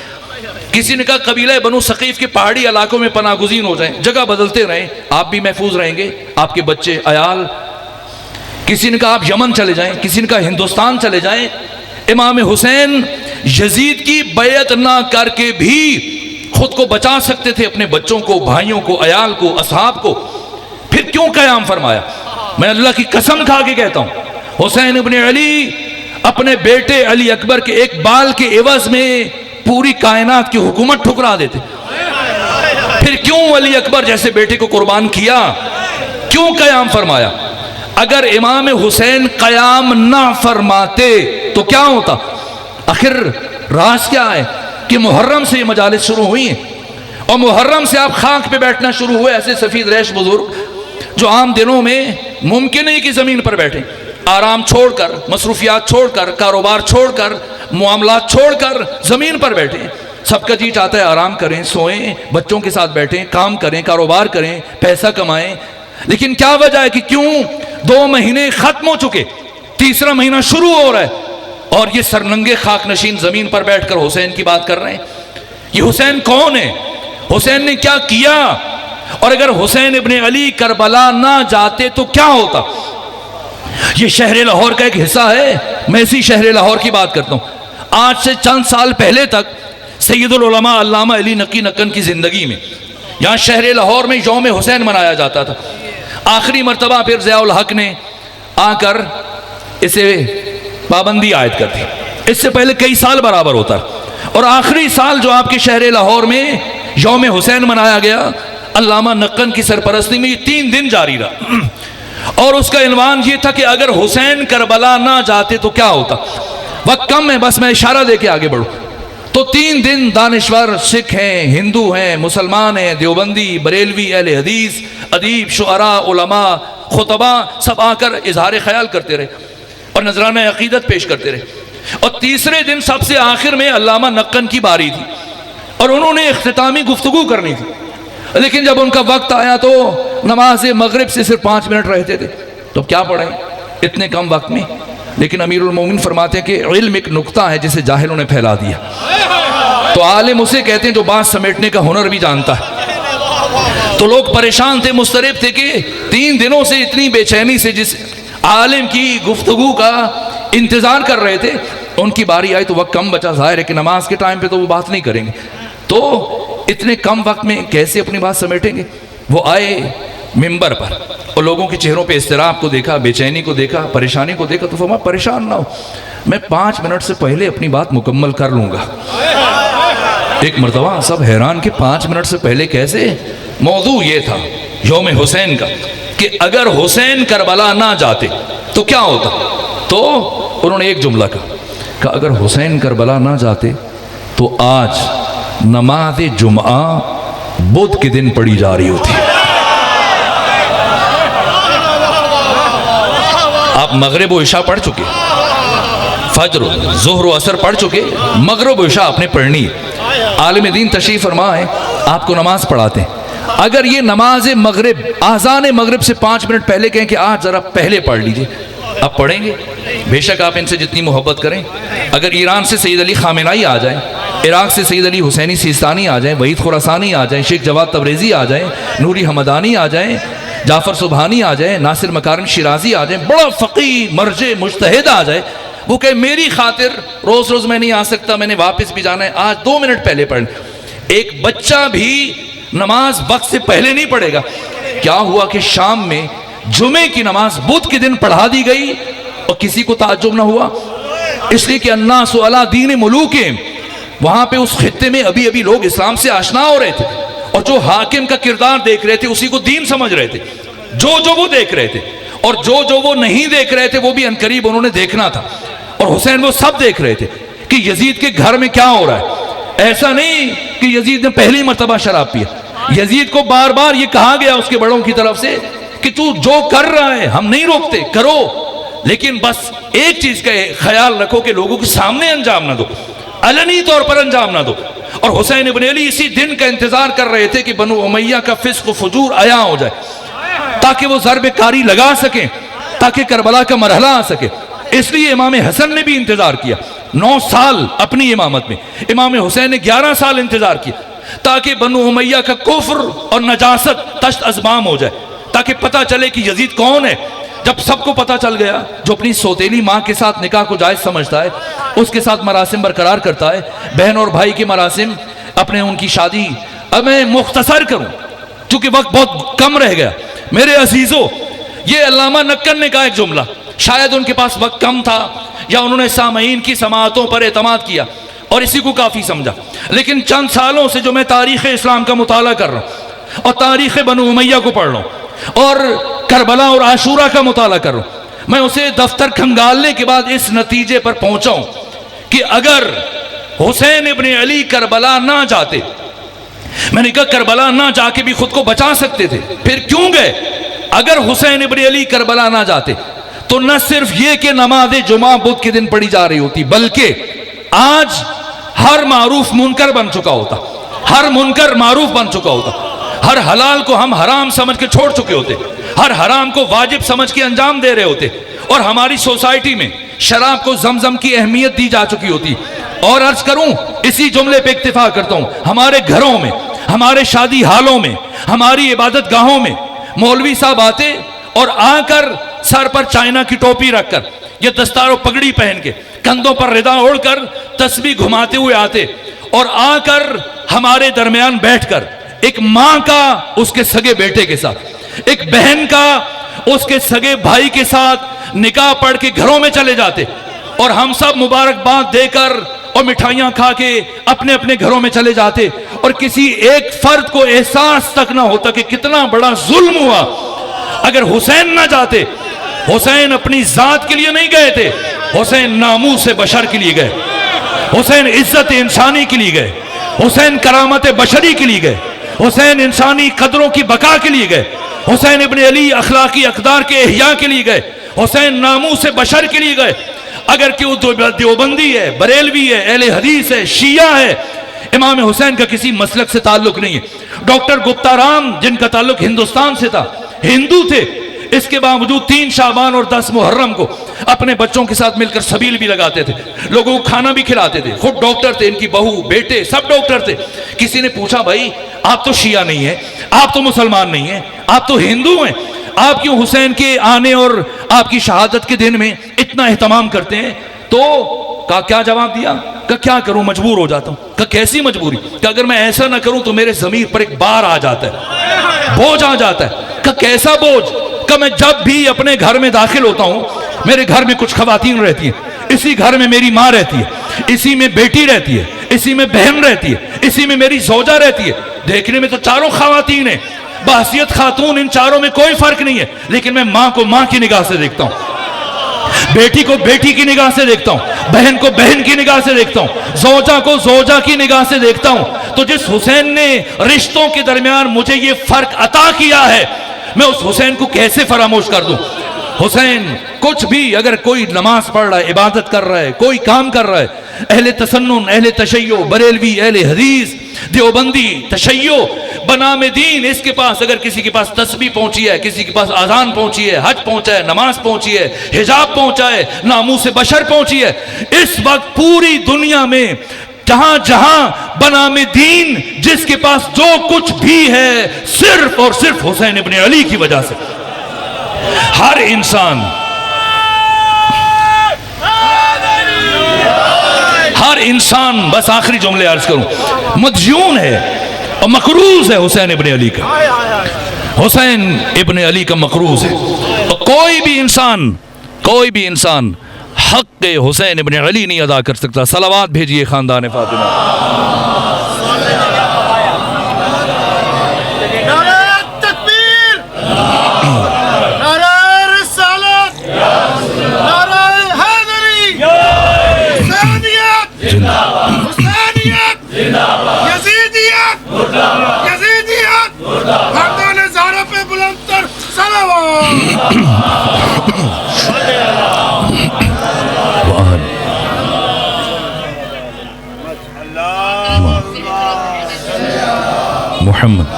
کسی نے کہا قبیلہ بنو ثقیف کے پہاڑی علاقوں میں پناہ گزین ہو جائیں, جگہ بدلتے رہیں, آپ بھی محفوظ رہیں گے, آپ کے بچے عیال. کسی نے کہا آپ یمن چلے جائیں, کسی نے کہا ہندوستان چلے جائیں. امام حسین یزید کی بیعت نہ کر کے بھی خود کو بچا سکتے تھے, اپنے بچوں کو, بھائیوں کو, عیال کو, اصحاب کو. پھر کیوں قیام فرمایا؟ میں اللہ کی قسم کھا کے کہتا ہوں, حسین ابن علی اپنے بیٹے علی اکبر کے ایک بال کے عوض میں پوری کائنات کی حکومت ٹھکرا دیتے. پھر کیوں علی اکبر جیسے بیٹے کو قربان کیا؟ کیوں قیام فرمایا؟ اگر امام حسین قیام نہ فرماتے تو کیا ہوتا؟ آخر راز کیا ہے کہ محرم سے یہ مجالس شروع ہوئی ہیں اور محرم سے آپ خاک پہ بیٹھنا شروع ہوئے. ایسے سفید ریش بزرگ جو عام دنوں میں ممکن نہیں کہ زمین پر بیٹھیں, آرام چھوڑ کر, مصروفیات چھوڑ کر, کاروبار چھوڑ کر, معاملات چھوڑ کر زمین پر بیٹھیں. سب کا جی چاہتا ہے آرام کریں, سوئیں, بچوں کے ساتھ بیٹھیں, کام کریں, کاروبار کریں, پیسہ کمائیں. لیکن کیا وجہ ہے کہ کیوں 2 مہینے ختم ہو چکے, تیسرا مہینہ شروع ہو رہا ہے اور یہ سرننگے خاک نشین زمین پر بیٹھ کر حسین کی بات کر رہے ہیں. یہ حسین کون ہے؟ حسین نے کیا کیا؟ اور اگر حسین ابن علی کربلا نہ جاتے تو کیا ہوتا؟ یہ شہر لاہور کا ایک حصہ ہے. میں اسی شہر لاہور کی بات کرتا ہوں. آج سے چند سال پہلے تک سید العلماء علامہ علی نقی نقن کی زندگی میں یہاں شہر لاہور میں یوم حسین منایا جاتا تھا. آخری مرتبہ پھر ضیاء الحق نے آ کر اسے پابندی عائد کر دی. اس سے پہلے کئی سال برابر ہوتا, اور آخری سال جو آپ کے شہر لاہور میں یوم حسین منایا گیا علامہ نقن کی سرپرستی میں, یہ 3 دن جاری رہا. اور اس کا عنوان یہ تھا کہ اگر حسین کربلا نہ جاتے تو کیا ہوتا. وقت کم ہے, بس میں اشارہ دے کے آگے بڑھوں. تو 3 دن دانشور سکھ ہیں, ہندو ہیں, مسلمان ہیں, دیوبندی, بریلوی, اہل حدیث, ادیب, شعراء, علماء, خطبہ سب آ کر اظہار خیال کرتے رہے اور نذرانہ عقیدت پیش کرتے رہے. اور تیسرے دن سب سے آخر میں علامہ نقن کی باری تھی اور انہوں نے اختتامی گفتگو کرنی تھی. لیکن جب ان کا وقت آیا تو نماز مغرب سے صرف 5 منٹ رہتے تھے, تو کیا پڑھیں اتنے کم وقت میں. لیکن امیر المومن فرماتے ہیں کہ علم ایک نقطہ ہے جسے جاہلوں نے پھیلا دیا. تو عالم اسے کہتے ہیں جو بات سمیٹنے کا ہنر بھی جانتا ہے. تو لوگ پریشان تھے, مضطرب تھے کہ 3 دنوں سے اتنی بے چینی سے جس عالم کی گفتگو کا انتظار کر رہے تھے, ان کی باری آئی تو وقت کم بچا. ظاہر ہے کہ نماز کے ٹائم پہ تو وہ بات نہیں کریں گے, تو اتنے کم وقت میں کیسے اپنی بات سمیٹیں گے. وہ آئے منبر پر اور لوگوں کے چہروں پہ اضطراب کو دیکھا, بے چینی کو دیکھا, پریشانی کو دیکھا, تو فرمایا پریشان نہ ہو, میں 5 منٹ سے پہلے اپنی بات مکمل کر لوں گا. ایک مرتبہ سب حیران کہ 5 منٹ سے پہلے کیسے؟ موضوع یہ تھا یوم حسین کا کہ اگر حسین کربلا نہ جاتے تو کیا ہوتا؟ تو انہوں نے ایک جملہ کہا کہ اگر حسین کربلا نہ جاتے تو آج نماز جمعہ بدھ کے دن پڑھی جا رہی ہوتی. آپ مغرب و عشاء پڑھ چکے، فجر ظہر و عصر پڑھ چکے، مغرب و عشاء آپ نے پڑھنی ہے. عالم دین تشریف فرما ہے، آپ کو نماز پڑھاتے ہیں. اگر یہ نماز مغرب آذان مغرب سے 5 منٹ پہلے کہیں کہ آج ذرا پہلے پڑھ لیجئے، آپ پڑھیں گے؟ بے شک آپ ان سے جتنی محبت کریں. اگر ایران سے سید علی خامنائی آ جائیں، عراق سے سید علی حسینی سیستانی آ جائیں، وحید خراسانی آ جائیں، شیخ جواد تبریزی آ جائیں، نوری حمدانی آ جائیں، جعفر سبحانی آ جائیں، ناصر مکارم شیرازی آ جائیں، بڑا فقیہ مرجع مجتہد آ جائے، وہ کہ میری خاطر روز روز میں نہیں آ سکتا، میں نے واپس بھی جانا ہے، آج 2 منٹ پہلے پڑھ. ایک بچہ بھی نماز وقت سے پہلے نہیں پڑھے گا. کیا ہوا کہ شام میں جمعے کی نماز بدھ کے دن پڑھا دی گئی اور کسی کو تعجب نہ ہوا؟ اس لیے کہ الناس علی دین ملوکہم، وہاں پہ اس خطے میں ابھی لوگ اسلام سے آشنا ہو رہے تھے، اور جو حاکم کا کردار دیکھ رہے تھے اسی کو دین سمجھ رہے تھے. جو وہ دیکھ رہے تھے اور جو وہ نہیں دیکھ رہے تھے وہ بھی عنقریب انہوں نے دیکھنا تھا. اور حسین وہ سب دیکھ رہے تھے کہ یزید کے گھر میں کیا ہو رہا ہے. ایسا نہیں کہ یزید نے پہلی مرتبہ شراب پیا. یزید کو بار بار یہ کہا گیا اس کے بڑوں کی طرف سے کہ تو جو کر رہا ہے ہم نہیں روکتے، کرو، لیکن بس ایک چیز کا خیال رکھو کہ لوگوں کے سامنے انجام نہ دو، علنی طور پر انجام نہ دو. اور حسین ابن علی اسی دن کا انتظار کر رہے تھے کہ بنو امیہ کا فسق و فجور عیاں ہو جائے تاکہ وہ ضرب کاری لگا سکیں، تاکہ کربلا کا مرحلہ آ سکے. اس لیے امام حسن نے بھی انتظار کیا 9 سال اپنی امامت میں، امام حسین نے 11 سال انتظار کیا تاکہ بنو امیہ کا کفر اور نجاست تشت ازمام ہو جائے، تاکہ پتہ چلے کہ یزید کون ہے. جب سب کو پتہ چل گیا، جو اپنی سوتیلی ماں کے ساتھ نکاح کو جائز سمجھتا ہے اس کے ساتھ مراسم برقرار کرتا ہے، بہن اور بھائی کے مراسم، اپنے ان کی شادی. اب میں مختصر کروں چونکہ وقت بہت کم رہ گیا. میرے عزیزو، یہ علامہ نکن نے کہا ایک جملہ، شاید ان کے پاس وقت کم تھا یا انہوں نے سامعین کی سماعتوں پر اعتماد کیا اور اسی کو کافی سمجھا، لیکن چند سالوں سے جو میں تاریخ اسلام کا مطالعہ کر رہا ہوں اور تاریخ بنو امیہ کو پڑھ رہا ہوں اور کربلا اور عاشورہ کا مطالعہ کر رہا ہوں، میں اسے دفتر کھنگالنے کے بعد اس نتیجے پر پہنچا ہوں کہ اگر حسین ابن علی کربلا نہ جاتے، میں نے کہا کربلا نہ جا کے بھی خود کو بچا سکتے تھے، پھر کیوں گئے؟ اگر حسین ابن علی کربلا نہ جاتے تو نہ صرف یہ کہ نماز جمعہ بدھ کے دن پڑھی جا رہی ہوتی، بلکہ آج ہر معروف منکر بن چکا ہوتا، ہر منکر معروف بن چکا ہوتا، ہر حلال کو ہم حرام سمجھ کے چھوڑ چکے ہوتے، ہر حرام کو واجب سمجھ کے انجام دے رہے ہوتے، اور ہماری سوسائٹی میں شراب کو زمزم کی اہمیت دی جا چکی ہوتی. اور عرض کروں، اسی جملے پہ اکتفا کرتا ہوں، ہمارے گھروں میں، ہمارے شادی حالوں میں، ہماری عبادت گاہوں میں مولوی صاحب آتے اور آ کر سر پر چائنا کی ٹوپی رکھ کر یا دستار و پگڑی پہن کے کندھوں پر ردا اوڑھ کر تسبیح گھماتے ہوئے آتے اور آ کر ہمارے درمیان بیٹھ کر ایک ماں کا اس کے سگے بیٹے کے ساتھ، ایک بہن کا اس کے سگے بھائی کے ساتھ نکاح پڑھ کے گھروں میں چلے جاتے اور ہم سب مبارکباد دے کر اور مٹھائیاں کھا کے اپنے اپنے گھروں میں چلے جاتے اور کسی ایک فرد کو احساس تک نہ ہوتا کہ کتنا بڑا ظلم ہوا. اگر حسین نہ جاتے، حسین اپنی ذات کے لیے نہیں گئے تھے، حسین ناموس بشر کے لیے گئے، حسین عزت انسانی کے لیے گئے، حسین کرامت بشری کے لیے گئے، حسین انسانی قدروں کی بقا کے لیے گئے، حسین ابن علی اخلاقی اقدار کے احیاء کے لیے گئے، حسین ناموس بشر کے لیے گئے. اگر کہ وہ دیوبندی ہے، بریلوی ہے، اہل حدیث ہے، شیعہ ہے، امام حسین کا کسی مسلک سے تعلق نہیں ہے. ڈاکٹر گپتا رام جن کا تعلق ہندوستان سے تھا، ہندو تھے، اس کے باوجود 3 شعبان اور 10 محرم کو اپنے بچوں کے ساتھ مل کر سبیل بھی لگاتے تھے، لوگوں کو کھانا بھی کھلاتے تھے، خود ڈاکٹر تھے، ان کی بہو بیٹے سب ڈاکٹر تھے. کسی نے پوچھا بھائی آپ تو شیعہ نہیں ہیں، آپ تو مسلمان نہیں ہیں، آپ تو ہندو ہیں، آپ کیوں حسین کے آنے اور آپ کی شہادت کے دن میں اتنا اہتمام کرتے ہیں؟ تو کیا جواب دیا؟ کہ کیا کروں، مجبور ہو جاتا ہوں. کہ کیسی مجبوری؟ کہ اگر میں ایسا نہ کروں تو میرے ضمیر پر ایک بار آ جاتا ہے، بوجھ آ جاتا ہے. کہ کیسا بوجھ؟ کہ میں جب بھی اپنے گھر میں داخل ہوتا ہوں، میرے گھر میں کچھ خواتین رہتی ہیں، اسی گھر میں میری ماں رہتی ہے، اسی میں بیٹی رہتی ہے، اسی میں بہن رہتی ہے، اسی میں میری زوجہ رہتی ہے. دیکھنے میں تو چاروں خواتین ہیں، بحیثیت خاتون ان چاروں میں کوئی فرق نہیں ہے، لیکن میں ماں کو ماں کی نگاہ سے دیکھتا ہوں، بیٹی کو بیٹی کی نگاہ سے دیکھتا ہوں، بہن کو بہن کی نگاہ سے دیکھتا ہوں، زوجہ کو زوجہ کی نگاہ سے دیکھتا ہوں۔ تو جس حسین نے رشتوں کے درمیان مجھے یہ فرق عطا کیا ہے، میں اس حسین کو کیسے فراموش کر دوں؟ حسین کچھ بھی، اگر کوئی نماز پڑھ رہا ہے، عبادت کر رہا ہے، کوئی کام کر رہا ہے، اہل تسنن، اہل تشیع، بریلوی، اہل حدیث، دیوبندی، تشیع، بنام دین، اس کے پاس اگر کسی کے پاس تسبیح پہنچی ہے، کسی کے پاس اذان پہنچی ہے، حج پہنچا ہے، نماز پہنچی ہے، حجاب پہنچا ہے، ناموس بشر پہنچی ہے، اس وقت پوری دنیا میں جہاں جہاں بنام دین جس کے پاس جو کچھ بھی ہے، صرف اور صرف حسین ابن علی کی وجہ سے۔ ہر انسان بس آخری جملے عرض کروں، مدیون ہے اور مقروض ہے حسین ابن علی کا، حسین ابن علی کا مقروض ہے، اور کوئی بھی انسان حق حسین ابن علی نہیں ادا کر سکتا۔ صلوات بھیجئے خاندان فاطمہ۔ محمد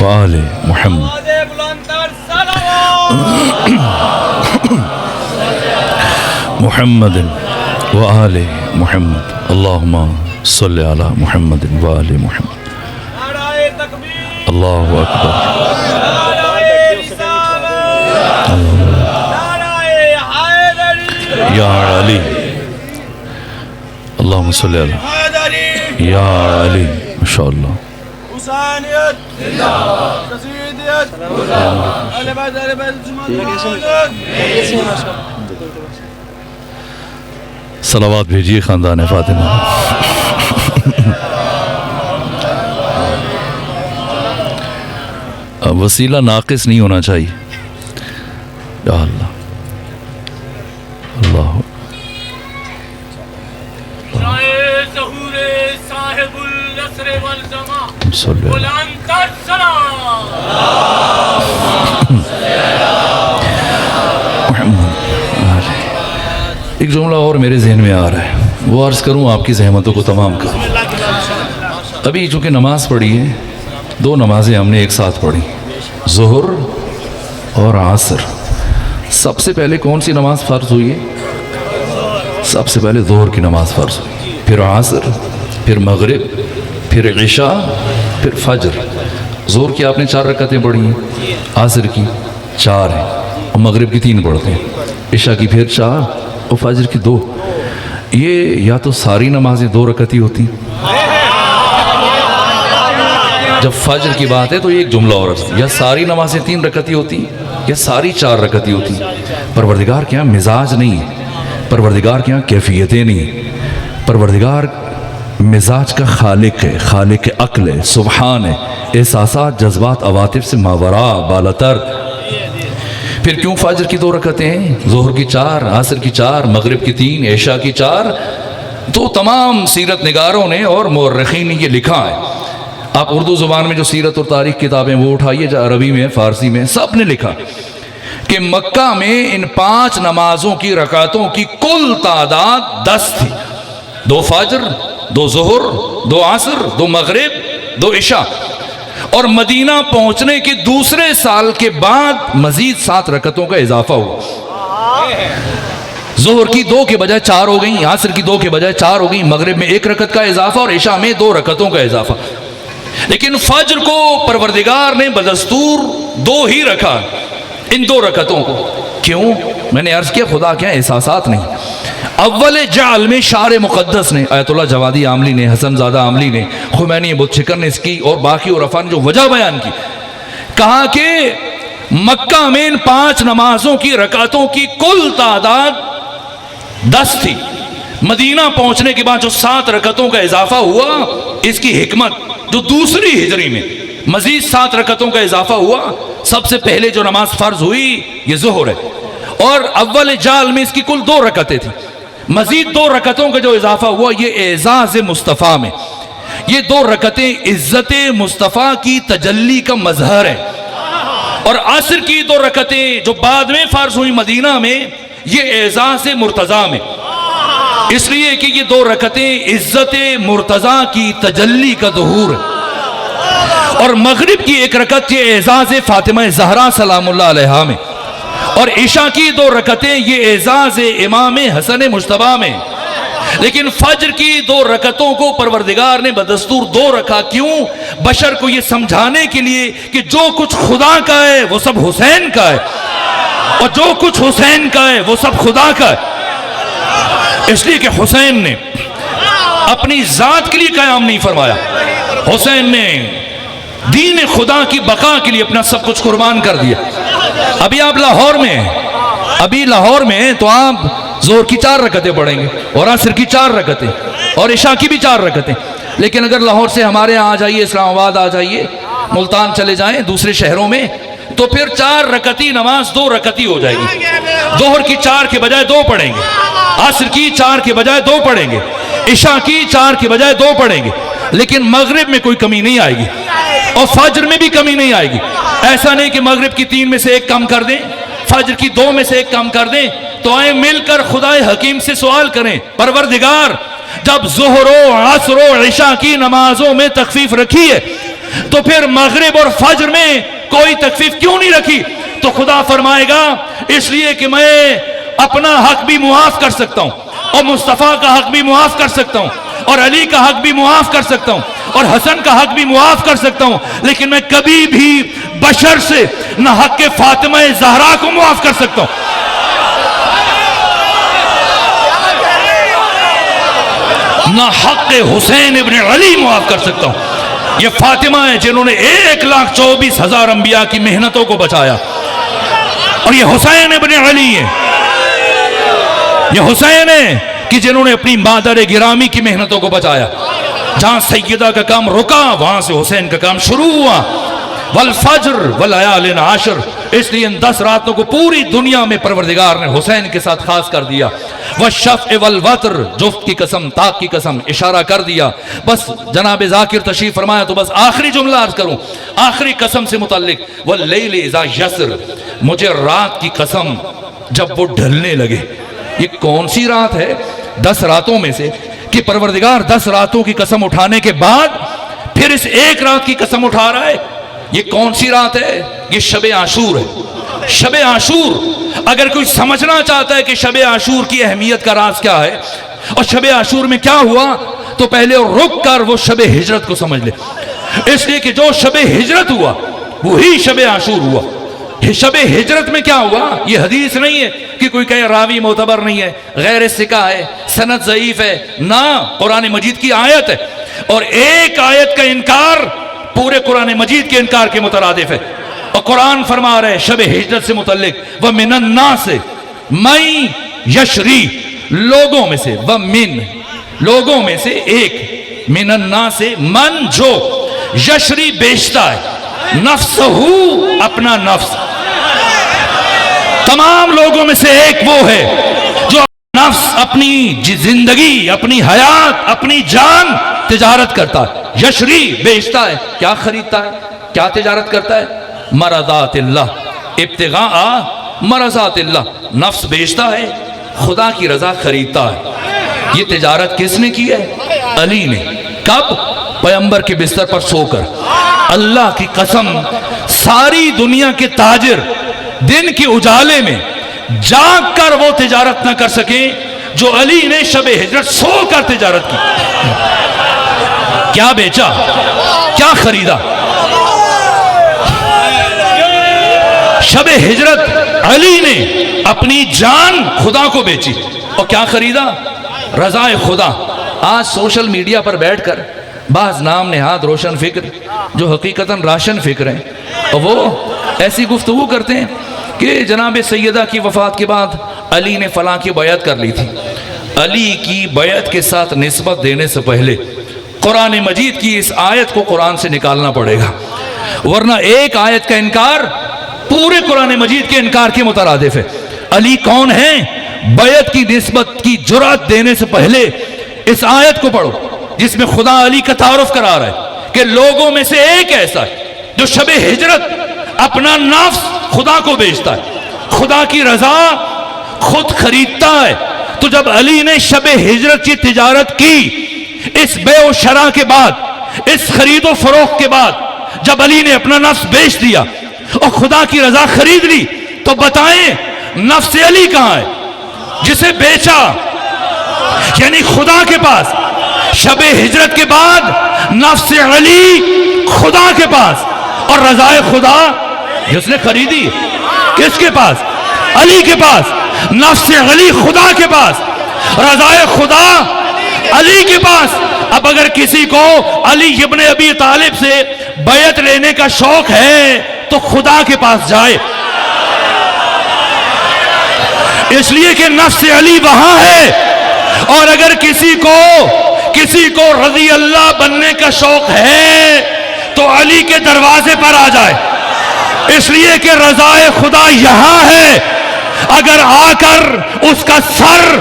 وآل محمد محمد وآل محمد اللہم صلی علی محمد وآل محمد۔ اللہ اکبر۔ یا علی اللہم صلی علی یا علی ماشاءاللہ۔ صلوات بھیجئے خاندان فاطمہ۔ وسیلہ ناقص نہیں ہونا چاہیے۔ یا اللہ اللہ ایک جملہ اور میرے ذہن میں آ رہا ہے، وہ عرض کروں، آپ کی زحمتوں کو تمام کروں۔ ابھی چونکہ نماز پڑھی ہے، دو نمازیں ہم نے ایک ساتھ پڑھی، ظہر اور عصر۔ سب سے پہلے کون سی نماز فرض ہوئی ہے؟ سب سے پہلے ظہر کی نماز فرض ہوئی، پھر عصر، پھر مغرب، پھر عشاء، پھر فجر۔ ظہر کی آپ نے 4 رکعتیں پڑھی ہیں، عصر کی 4 ہیں، اور مغرب کی 3 پڑھتے ہیں، عشاء کی پھر 4 اور فجر کی 2۔ یہ یا تو ساری نمازیں 2 رکعتی ہوتی، جب فجر کی بات ہے تو ایک جملہ اور، یا ساری نمازیں 3 رکعتی ہوتی یا ساری 4 رکعتی ہوتی۔ پروردگار کے یہاں مزاج نہیں ہے، پروردگار کے یہاں کیفیتیں نہیں، پروردگار مزاج کا خالق ہے، خالق عقل ہے، سبحان ہے، احساسات، جذبات، عواطف سے ماورا، بالاتر۔ پھر کیوں فجر کی 2 رکعتیں ہیں، ظہر کی 4، عصر کی 4، مغرب کی 3، عشاء کی 4؟ تو تمام سیرت نگاروں نے اور مورخین نے یہ لکھا ہے۔ آپ اردو زبان میں جو سیرت اور تاریخ کتابیں وہ اٹھائیے، جو عربی میں، فارسی میں، سب نے لکھا کہ مکہ میں ان 5 نمازوں کی رکعتوں کی کل تعداد 10 تھی، 2 فجر، 2 ظہر، 2 عصر، 2 مغرب، 2 عشاء۔ اور مدینہ پہنچنے کے دوسرے سال کے بعد مزید 7 رکعتوں کا اضافہ ہوا۔ ظہر کی 2 کے بجائے 4 ہو گئیں، عصر کی 2 کے بجائے 4 ہو گئیں، مغرب میں 1 رکعت کا اضافہ اور عشاء میں 2 رکعتوں کا اضافہ۔ لیکن فجر کو پروردگار نے بدستور 2 ہی رکھا، ان 2 رکعتوں کو۔ کیوں؟ میں نے عرض کیا، خدا کیا احساسات نہیں۔ اول جعل میں شعر مقدس نے، آیت اللہ جوادی عاملی نے، حسن زادہ عاملی نے، خمینی بت شکر نے اس کی اور باقی عرفاء نے جو وجہ بیان کی، کہا کہ مکہ میں ان 5 نمازوں کی رکعتوں کی کل تعداد 10 تھی، مدینہ پہنچنے کے بعد جو 7 رکعتوں کا اضافہ ہوا، اس کی حکمت جو دوسری ہجری میں مزید 7 رکعتوں کا اضافہ ہوا. سب سے پہلے جو نماز فرض ہوئی یہ ظہر ہے اور اول جال میں اس کی کل 2 رکعتیں تھیں. مزید 2 رکعتوں کا جو اضافہ ہوا یہ اعزاز مصطفیٰ میں. یہ 2 رکعتیں عزت مصطفیٰ کی تجلی کا مظہر ہے. اور عصر کی 2 رکعتیں جو بعد میں فرض ہوئی مدینہ میں یہ اعزاز مرتضیٰ میں. اس لیے کہ یہ 2 رکعتیں عزت مرتضیٰ کی تجلی کا ظہور ہے. اور مغرب کی 1 رکعت یہ اعزاز فاطمہ زہرا سلام اللہ علیہا میں. اور عشاء کی 2 رکعتیں یہ اعزاز امام حسن مجتبیٰ میں. لیکن فجر کی 2 رکعتوں کو پروردگار نے بدستور 2 رکھا. کیوں؟ بشر کو یہ سمجھانے کے لیے کہ جو کچھ خدا کا ہے وہ سب حسین کا ہے اور جو کچھ حسین کا ہے وہ سب خدا کا ہے. اس لیے کہ حسین نے اپنی ذات کے لیے قیام نہیں فرمایا. حسین نے دین خدا کی بقا کے لیے اپنا سب کچھ قربان کر دیا. ابھی آپ لاہور میں ہیں تو آپ زور کی 4 رکعتیں پڑھیں گے اور عصر کی 4 رکعتیں اور عشاء کی بھی 4 رکعتیں. لیکن اگر لاہور سے ہمارے یہاں آ جائیے, اسلام آباد آ جائیے, ملتان چلے جائیں, دوسرے شہروں میں, تو پھر 4 رکعتی نماز 2 رکعتی ہو جائے گی. ظہر کی 4 کے بجائے 2 پڑھیں گے, عصر کی 4 کے بجائے 2 پڑھیں گے, عشاء کی 4 کے بجائے 2 پڑھیں گے. لیکن مغرب میں کوئی کمی نہیں آئے گی اور فجر میں بھی کمی نہیں آئے گی. ایسا نہیں کہ مغرب کی 3 میں سے 1 کم کر دیں, فجر کی 2 میں سے 1 کم کر دیں. تو آئیں مل کر خدائے حکیم سے سوال کریں, پروردگار جب ظہر و عصر و عشاء کی نمازوں میں تخفیف رکھی ہے تو پھر مغرب اور فجر میں کوئی تخفیف کیوں نہیں رکھی؟ تو خدا فرمائے گا اس لیے کہ میں اپنا حق بھی معاف کر سکتا ہوں اور مصطفیٰ کا حق بھی معاف کر سکتا ہوں اور علی کا حق بھی معاف کر سکتا ہوں اور حسن کا حق بھی معاف کر سکتا ہوں. لیکن میں کبھی بھی بشر سے نہ حق فاطمہ زہرا کو معاف کر سکتا ہوں, نہ حق حسین ابن علی معاف کر سکتا ہوں. یہ فاطمہ ہیں جنہوں نے 1,24,000 انبیاء کی محنتوں کو بچایا, اور یہ حسین ابن علی ہیں, یہ حسین ہیں کہ جنہوں نے اپنی مادر گرامی کی محنتوں کو بچایا. جہاں سیدہ کا کام رکا وہاں سے حسین کا کام شروع ہوا. والفجر واللیال عشر. اس لیے ان 10 راتوں کو پوری دنیا میں پروردگار نے حسین کے ساتھ خاص کر دیا. والشفع والوتر, جفت کی قسم, طاق کی قسم, اشارہ کر دیا. بس جناب ذاکر تشریف فرمایا تو بس آخری جملہ عرض کروں آخری قسم سے متعلق. واللیل اذا یسر, مجھے رات کی قسم جب وہ ڈھلنے لگے. یہ کون سی رات ہے 10 راتوں میں سے کہ پروردگار 10 راتوں کی قسم اٹھانے کے بعد پھر اس 1 رات کی قسم اٹھا رہا ہے؟ یہ کون سی رات ہے؟ یہ شب عاشور ہے. شب عاشور, اگر کوئی سمجھنا چاہتا ہے کہ شب عاشور کی اہمیت کا راز کیا ہے اور شب عاشور میں کیا ہوا, تو پہلے رک کر وہ شب ہجرت کو سمجھ لے. اس لیے کہ جو شب ہجرت ہوا وہی شب عاشور ہوا. شب ہجرت میں کیا ہوا؟ یہ حدیث نہیں ہے کہ کوئی کہے راوی معتبر نہیں ہے, غیر ثقہ ہے, سند ضعیف ہے. نہ, قرآن مجید کی آیت ہے اور ایک آیت کا انکار پورے قرآن مجید کے انکار کے مترادف ہے. اور قرآن فرما رہے شب ہجرت سے متعلق وَمِنَ النَّاسِ مَن یشری, لوگوں میں سے, وَمِن لوگوں میں سے ایک, مِنَ النَّاسِ من جو یشری بیچتا ہے, نفسہو اپنا نفس. تمام لوگوں میں سے ایک وہ ہے جو نفس, اپنی زندگی, اپنی حیات, اپنی جان تجارت کرتا ہے. یشری بیچتا ہے, کیا خریدتا ہے, کیا تجارت کرتا ہے؟ مرضات اللہ, ابتغاء مرضات اللہ. نفس بیچتا ہے, خدا کی رضا خریدتا ہے. یہ تجارت کس نے کی ہے؟ علی نے. کب؟ پیغمبر کے بستر پر سو کر. اللہ کی قسم ساری دنیا کے تاجر دن کے اجالے میں جاگ کر وہ تجارت نہ کر سکیں جو علی نے شب ہجرت سو کر تجارت کی. کیا بیچا, کیا خریدا؟ شب ہجرت علی نے اپنی جان خدا کو بیچی. اور کیا خریدا؟ رضا خدا. آج سوشل میڈیا پر بیٹھ کر بعض نام نہاد روشن فکر جو حقیقتاً راشن فکر ہیں, اور وہ ایسی گفتگو کرتے ہیں کہ جناب سیدہ کی وفات کے بعد علی نے فلاں کی بیعت کر لی تھی. علی کی بیعت کے ساتھ نسبت دینے سے پہلے قرآن مجید کی اس آیت کو قرآن سے نکالنا پڑے گا. ورنہ ایک آیت کا انکار پورے قرآن مجید کے انکار کے مترادف ہے۔ علی کون ہیں؟ بیعت کی نسبت کی جرأت دینے سے پہلے اس آیت کو پڑھو جس میں خدا علی کا تعارف کرا رہا ہے کہ لوگوں میں سے ایک ایسا ہے جو شب ہجرت اپنا نفس خدا کو بیچتا ہے، خدا کی رضا خود خریدتا ہے۔ تو جب علی نے شب ہجرت کی تجارت کی، اس بیع و شراء کے بعد، اس خرید و فروخت کے بعد، جب علی نے اپنا نفس بیچ دیا اور خدا کی رضا خرید لی، تو بتائیں نفس علی کہاں ہے جسے بیچا؟ یعنی خدا کے پاس شب ہجرت کے بعد نفس علی خدا کے پاس، اور رضائے خدا جس نے خریدی کس کے پاس؟ علی کے پاس۔ نفس علی خدا کے پاس، رضائے خدا علی کے پاس۔ اب اگر کسی کو علی ابن ابی طالب سے بیعت لینے کا شوق ہے تو خدا کے پاس جائے، اس لیے کہ نفس علی وہاں ہے۔ اور اگر کسی کو رضی اللہ بننے کا شوق ہے تو علی کے دروازے پر آ جائے، اس لیے کہ رضائے خدا یہاں ہے۔ اگر آ کر اس کا سر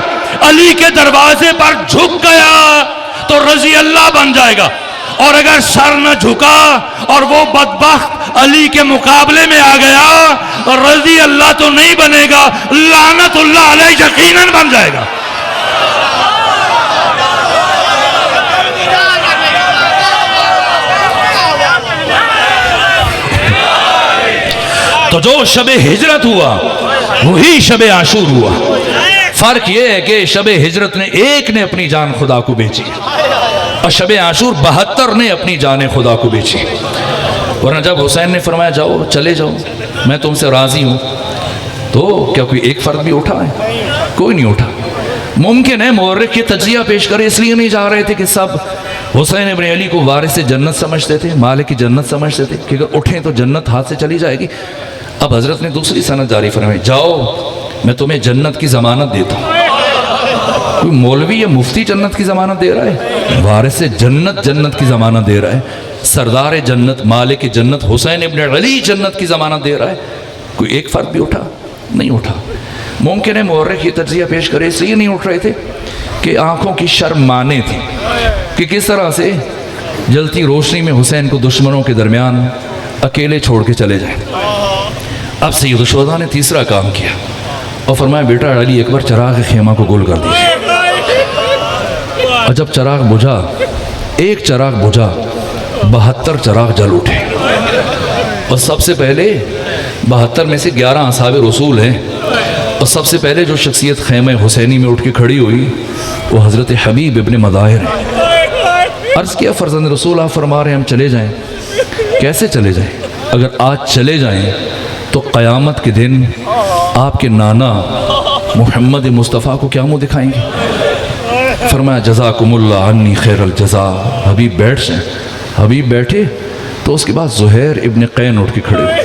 علی کے دروازے پر جھک گیا تو رضی اللہ بن جائے گا، اور اگر سر نہ جھکا اور وہ بدبخت علی کے مقابلے میں آ گیا، رضی اللہ تو نہیں بنے گا، لعنت اللہ علیہ یقیناً بن جائے گا۔ تو جو شب ہجرت ہوا وہی شب عاشور ہوا۔ فرق یہ ہے کہ شب ہجرت نے ایک نے اپنی جان خدا کو بیچی اور شب عاشور 72 نے اپنی جان خدا کو بیچی۔ ورنہ جب حسین نے فرمایا جاؤ چلے جاؤ میں تم سے راضی ہوں، تو کیا کوئی ایک فرد بھی اٹھا ہے؟ کوئی نہیں اٹھا۔ ممکن ہے مورخ کی تجزیہ پیش کرے، اس لیے نہیں جا رہے تھے کہ سب حسین ابن علی کو وارث جنت سمجھتے تھے، مالک کی جنت سمجھتے تھے کہ اگر اٹھیں تو جنت ہاتھ سے چلی جائے گی۔ اب حضرت نے دوسری سند جاری فرمائی، جاؤ میں تمہیں جنت کی ضمانت دیتا ہوں۔ کوئی مولوی یا مفتی جنت کی ضمانت دے رہا ہے؟ وارث جنت کی ضمانت دے رہا ہے، سردار جنت مالک جنت حسین ابن علی جنت کی ضمانت دے رہا ہے۔ کوئی ایک فرد بھی اٹھا؟ نہیں اٹھا۔ ممکن ہے مورخ یہ تجزیہ پیش کرے اس لیے نہیں اٹھ رہے تھے کہ آنکھوں کی شرم مانے تھی کہ کس طرح سے جلتی روشنی میں حسین کو دشمنوں کے درمیان اکیلے چھوڑ کے چلے جائیں۔ اب سید الشہداء نے تیسرا کام کیا اور فرمایا بیٹا علی اکبر چراغ خیمہ کو گل کر دیجیے۔ اور جب چراغ بجھا، ایک چراغ بجھا، 72 چراغ جل اٹھے، اور سب سے پہلے 72 میں سے 11 اصحاب رسول ہیں، اور سب سے پہلے جو شخصیت خیمہ حسینی میں اٹھ کے کھڑی ہوئی وہ حضرت حبیب ابن مظاہر ہے۔ عرض کیا فرزند رسول آپ فرما رہے ہیں ہم چلے جائیں؟ کیسے چلے جائیں؟ اگر آج چلے جائیں تو قیامت کے دن آپ کے نانا محمد مصطفیٰ کو کیا منہ دکھائیں گے؟ فرمایا جزاکم اللہ عنی خیر الجزا۔ حبیب بیٹھ جائیں۔ حبیب بیٹھے تو اس کے بعد زہیر ابن قین اٹھ کے کھڑے ہوئے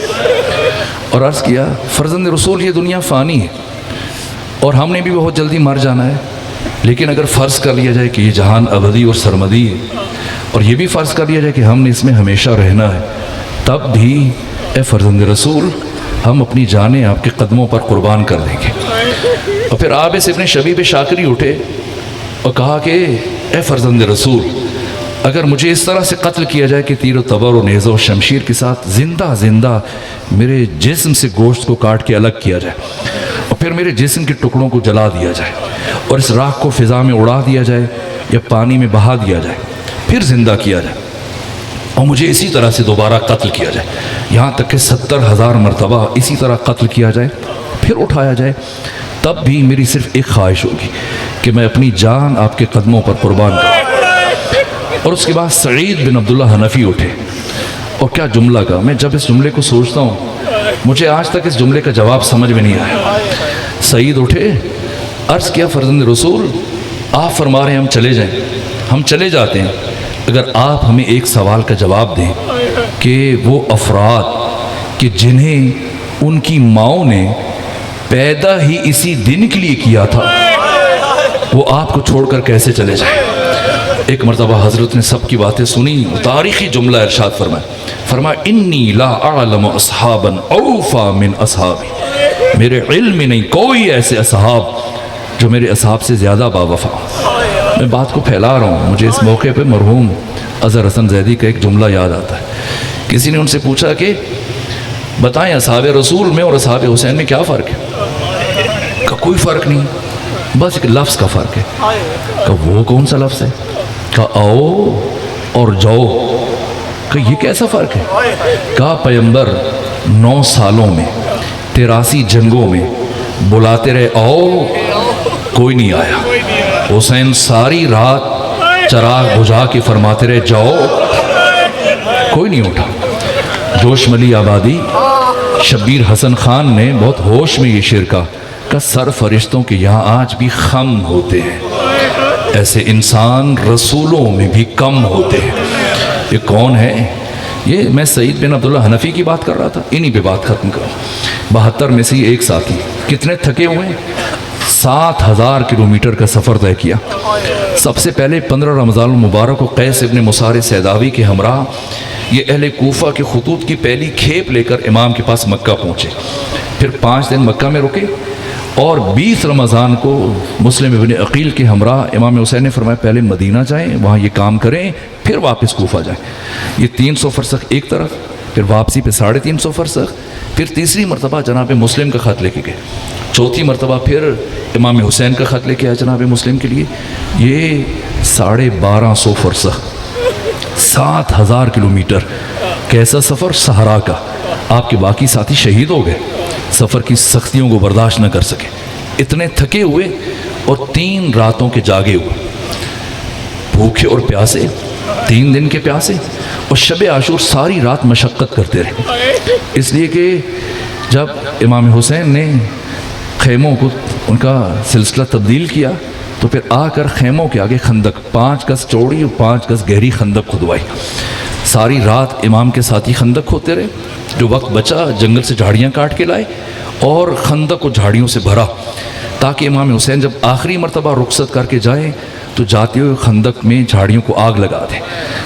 اور عرض کیا فرزند رسول یہ دنیا فانی ہے اور ہم نے بھی بہت جلدی مر جانا ہے، لیکن اگر فرض کر لیا جائے کہ یہ جہان ابدی اور سرمدی ہے، اور یہ بھی فرض کر لیا جائے کہ ہم نے اس میں ہمیشہ رہنا ہے، تب بھی اے فرزند رسول ہم اپنی جانیں آپ کے قدموں پر قربان کر دیں گے۔ اور پھر عابس ابن شبیب شاکری اٹھے اور کہا کہ اے فرزند رسول اگر مجھے اس طرح سے قتل کیا جائے کہ تیر و تبر و نیزہ و شمشیر کے ساتھ زندہ میرے جسم سے گوشت کو کاٹ کے الگ کیا جائے اور پھر میرے جسم کے ٹکڑوں کو جلا دیا جائے اور اس راکھ کو فضا میں اڑا دیا جائے یا پانی میں بہا دیا جائے، پھر زندہ کیا جائے اور مجھے اسی طرح سے دوبارہ قتل کیا جائے، یہاں تک کہ 70,000 مرتبہ اسی طرح قتل کیا جائے پھر اٹھایا جائے، تب بھی میری صرف ایک خواہش ہوگی کہ میں اپنی جان آپ کے قدموں پر قربان کروں۔ اور اس کے بعد سعید بن عبداللہ حنفی اٹھے اور کیا جملہ کہا، میں جب اس جملے کو سوچتا ہوں مجھے آج تک اس جملے کا جواب سمجھ میں نہیں آیا۔ سعید اٹھے، عرض کیا فرزند رسول آپ فرما رہے ہیں ہم چلے جائیں، ہم چلے جاتے ہیں، اگر آپ ہمیں ایک سوال کا جواب دیں کہ وہ افراد کہ جنہیں ان کی ماؤں نے پیدا ہی اسی دن کے لیے کیا تھا وہ آپ کو چھوڑ کر کیسے چلے جائیں؟ ایک مرتبہ حضرت نے سب کی باتیں سنی، تاریخی جملہ ارشاد فرمایا انی لا اعلم اصحابا اوفا من اصحابی، میرے علم میں نہیں کوئی ایسے اصحاب جو میرے اصحاب سے زیادہ باوفا۔ میں بات کو پھیلا رہا ہوں، مجھے اس موقع پہ مرحوم اظہر حسن زیدی کا ایک جملہ یاد آتا ہے۔ کسی نے ان سے پوچھا کہ بتائیں اصحاب رسول میں اور اصحاب حسین میں کیا فرق ہے؟ کہ کوئی فرق نہیں، بس ایک لفظ کا فرق ہے۔ کہ وہ کون سا لفظ ہے؟ کہ آؤ اور جاؤ۔ کہ یہ کیسا فرق ہے؟ کہ پیغمبر 9 سالوں میں 83 جنگوں میں بلاتے رہے آؤ، کوئی نہیں آیا۔ حسین ساری رات چراغ بجھا کے فرماتے رہے جاؤ، کوئی نہیں اٹھا۔ جوش ملی آبادی شبیر حسن خان نے بہت ہوش میں یہ شعر کہا کہ سر فرشتوں کے یہاں آج بھی خم ہوتے ہیں، ایسے انسان رسولوں میں بھی کم ہوتے ہیں۔ یہ کون ہے؟ یہ میں سعید بن عبداللہ حنفی کی بات کر رہا تھا، انہی پہ بات ختم کروں۔ 72 میں سے ایک ساتھی کتنے تھکے ہوئے ہیں، 7000 کلومیٹر کا سفر طے کیا۔ سب سے پہلے 15 رمضان المبارک کو قیس ابن مصار سیداوی کے ہمراہ یہ اہل کوفہ کے خطوط کی پہلی کھیپ لے کر امام کے پاس مکہ پہنچے، پھر 5 دن مکہ میں رکے، اور 20 رمضان کو مسلم ابن عقیل کے ہمراہ امام حسین نے فرمایا پہلے مدینہ جائیں، وہاں یہ کام کریں، پھر واپس کوفہ جائیں۔ یہ 300 فرسخ ایک طرف، پھر واپسی پہ 350 فرسخ، پھر تیسری مرتبہ جناب مسلم کا خط لے کے گئے، چوتھی مرتبہ پھر امام حسین کا خط لے کے آیا جناب مسلم کے لیے۔ یہ 1250 فرسخ، 7000 کلومیٹر، کیسا سفر؟ صحرا کا۔ آپ کے باقی ساتھی شہید ہو گئے، سفر کی سختیوں کو برداشت نہ کر سکے، اتنے تھکے ہوئے اور 3 راتوں کے جاگے ہوئے، بھوکے اور پیاسے، 3 دن کے پیاسے، اور شب عاشور ساری رات مشقت کرتے رہے۔ اس لیے کہ جب امام حسین نے خیموں کو ان کا سلسلہ تبدیل کیا تو پھر آ کر خیموں کے آگے خندق 5 گز چوڑی اور 5 گز گہری خندق کھدوائی۔ ساری رات امام کے ساتھی خندق کھودتے رہے، جو وقت بچا جنگل سے جھاڑیاں کاٹ کے لائے اور خندق کو جھاڑیوں سے بھرا، تاکہ امام حسین جب آخری مرتبہ رخصت کر کے جائیں تو جاتے ہوئے خندق میں جھاڑیوں کو آگ لگا دیں،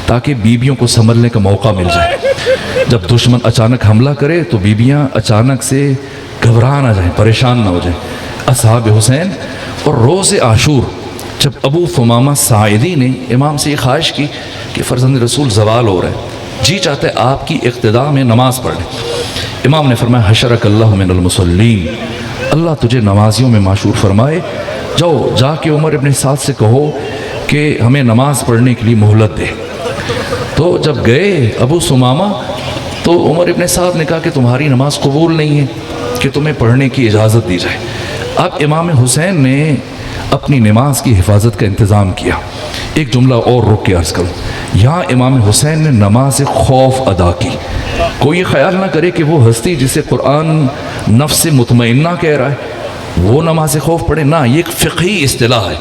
تاکہ بیبیوں کو سنبھلنے کا موقع مل جائے۔ جب دشمن اچانک حملہ کرے تو بیبیاں اچانک سے گھبرا نہ جائیں، پریشان نہ ہو جائیں۔ اصحاب حسین اور روز عاشور جب ابو ثمامہ ساعدی نے امام سے یہ خواہش کی کہ فرزند رسول زوال ہو رہا ہے، جی چاہتا ہے آپ کی اقتداء میں نماز پڑھ لیں، امام نے فرمایا حشرک اللہ من المصلین، اللہ تجھے نمازیوں میں معشور فرمائے، جاؤ جا کے عمر ابن سعد سے کہو کہ ہمیں نماز پڑھنے کے لیے مہلت دے۔ تو جب گئے ابو ثمامہ تو عمر ابن سعد نے کہا کہ تمہاری نماز قبول نہیں ہے کہ تمہیں پڑھنے کی اجازت دی جائے۔ اب امام حسین نے اپنی نماز کی حفاظت کا انتظام کیا۔ ایک جملہ اور رک کے عرض کروں، یہاں امام حسین نے نماز خوف ادا کی۔ کوئی خیال نہ کرے کہ وہ ہستی جسے قرآن نفس مطمئنہ کہہ رہا ہے وہ نماز خوف پڑھے، نہ، یہ ایک فقہی اصطلاح ہے،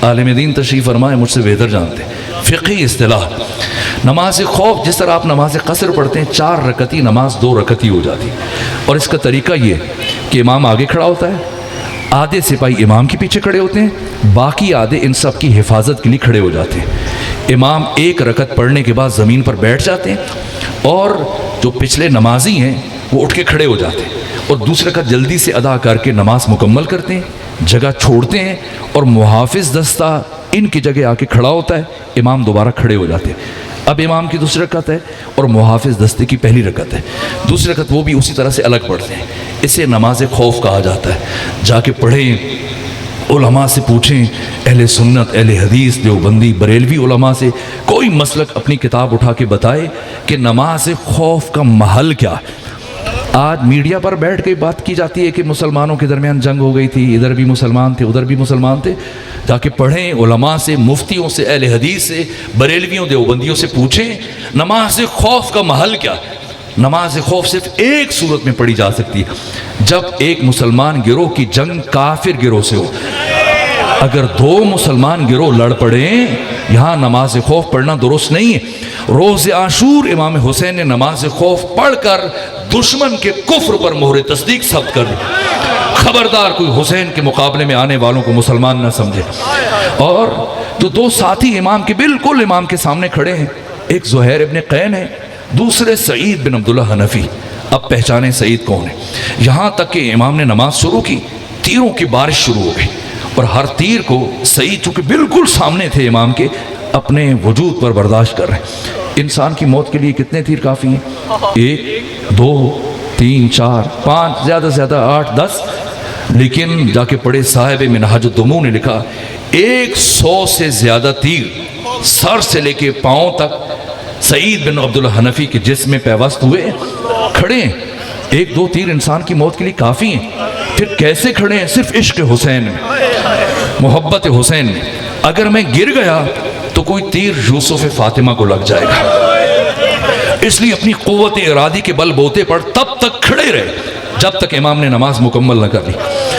عالم دین تشریف فرمائے مجھ سے بہتر جانتے ہیں، فقہی اصطلاح۔ نماز خوف جس طرح آپ نماز قصر پڑھتے ہیں، 4 رکعتی نماز 2 رکعتی ہو جاتی، اور اس کا طریقہ یہ کہ امام آگے کھڑا ہوتا ہے، آدھے سپاہی امام کے پیچھے کھڑے ہوتے ہیں، باقی آدھے ان سب کی حفاظت کے لیے کھڑے ہو جاتے ہیں۔ امام 1 رکعت پڑھنے کے بعد زمین پر بیٹھ جاتے ہیں اور جو پچھلے نمازی ہیں وہ اٹھ کے کھڑے ہو جاتے ہیں اور دوسرے رکعت جلدی سے ادا کر کے نماز مکمل کرتے ہیں، جگہ چھوڑتے ہیں، اور محافظ دستہ ان کی جگہ آ کے کھڑا ہوتا ہے، امام دوبارہ کھڑے ہو جاتے ہیں۔ اب امام کی دوسری رکعت ہے اور محافظ دستے کی پہلی رکعت ہے، دوسری رکعت وہ بھی اسی طرح سے الگ پڑھتے ہیں۔ اسے نماز خوف کہا جاتا ہے۔ جا کے پڑھیں، علماء سے پوچھیں، اہل سنت، اہل حدیث، دیوبندی، بریلوی علماء سے کوئی مسلک اپنی کتاب اٹھا کے بتائے کہ نماز خوف کا محل کیا ہے۔ آج میڈیا پر بیٹھ کے بات کی جاتی ہے کہ مسلمانوں کے درمیان جنگ ہو گئی تھی، ادھر بھی مسلمان تھے ادھر بھی مسلمان تھے۔ جا کے پڑھیں، علماء سے، مفتیوں سے، اہل حدیث سے، بریلویوں، دیوبندیوں سے پوچھیں نماز خوف کا محل کیا ہے۔ نماز خوف صرف ایک صورت میں پڑھی جا سکتی ہے، جب ایک مسلمان گروہ کی جنگ کافر گروہ سے ہو۔ اگر 2 مسلمان گروہ لڑ پڑیں، یہاں نماز خوف پڑھنا درست نہیں ہے۔ روز عاشور امام حسین نے نماز خوف پڑھ کر دشمن کے کفر پر مہر تصدیق ثبت کر دی۔ خبردار کوئی حسین کے مقابلے میں آنے والوں کو مسلمان نہ سمجھے۔ اور تو دو ساتھی امام کے بالکل امام کے سامنے کھڑے ہیں، ایک زہیر ابن قین ہے، دوسرے سعید بن عبداللہ حنفی۔ اب پہچانے سعید کون ہے؟ یہاں تک کہ امام نے نماز شروع کی، تیروں کی بارش شروع ہو گئی، اور ہر تیر کو سعید چونکہ بالکل سامنے تھے امام کے، اپنے وجود پر برداشت کر رہے ہیں۔ انسان کی موت کے لیے کتنے تیر کافی ہیں؟ 1 2 3 4 5 زیادہ سے زیادہ 8 10، لیکن جا کے پڑھے صاحب منہاج الدموع نے لکھا 100 سے زیادہ تیر سر سے لے کے پاؤں تک سعید بن عبداللہ حنفی کے جسم میں پیوست ہوئے، کھڑے ہیں۔ 1 2 تیر انسان کی موت کے لیے کافی ہیں، پھر کیسے کھڑے ہیں؟ صرف عشق حسین میں، محبت حسین میں۔ اگر میں گر گیا تو کوئی تیر یوسف فاطمہ کو لگ جائے گا، اس لیے اپنی قوت ارادی کے بل بوتے پر تب تک کھڑے رہے جب تک امام نے نماز مکمل نہ کر لی۔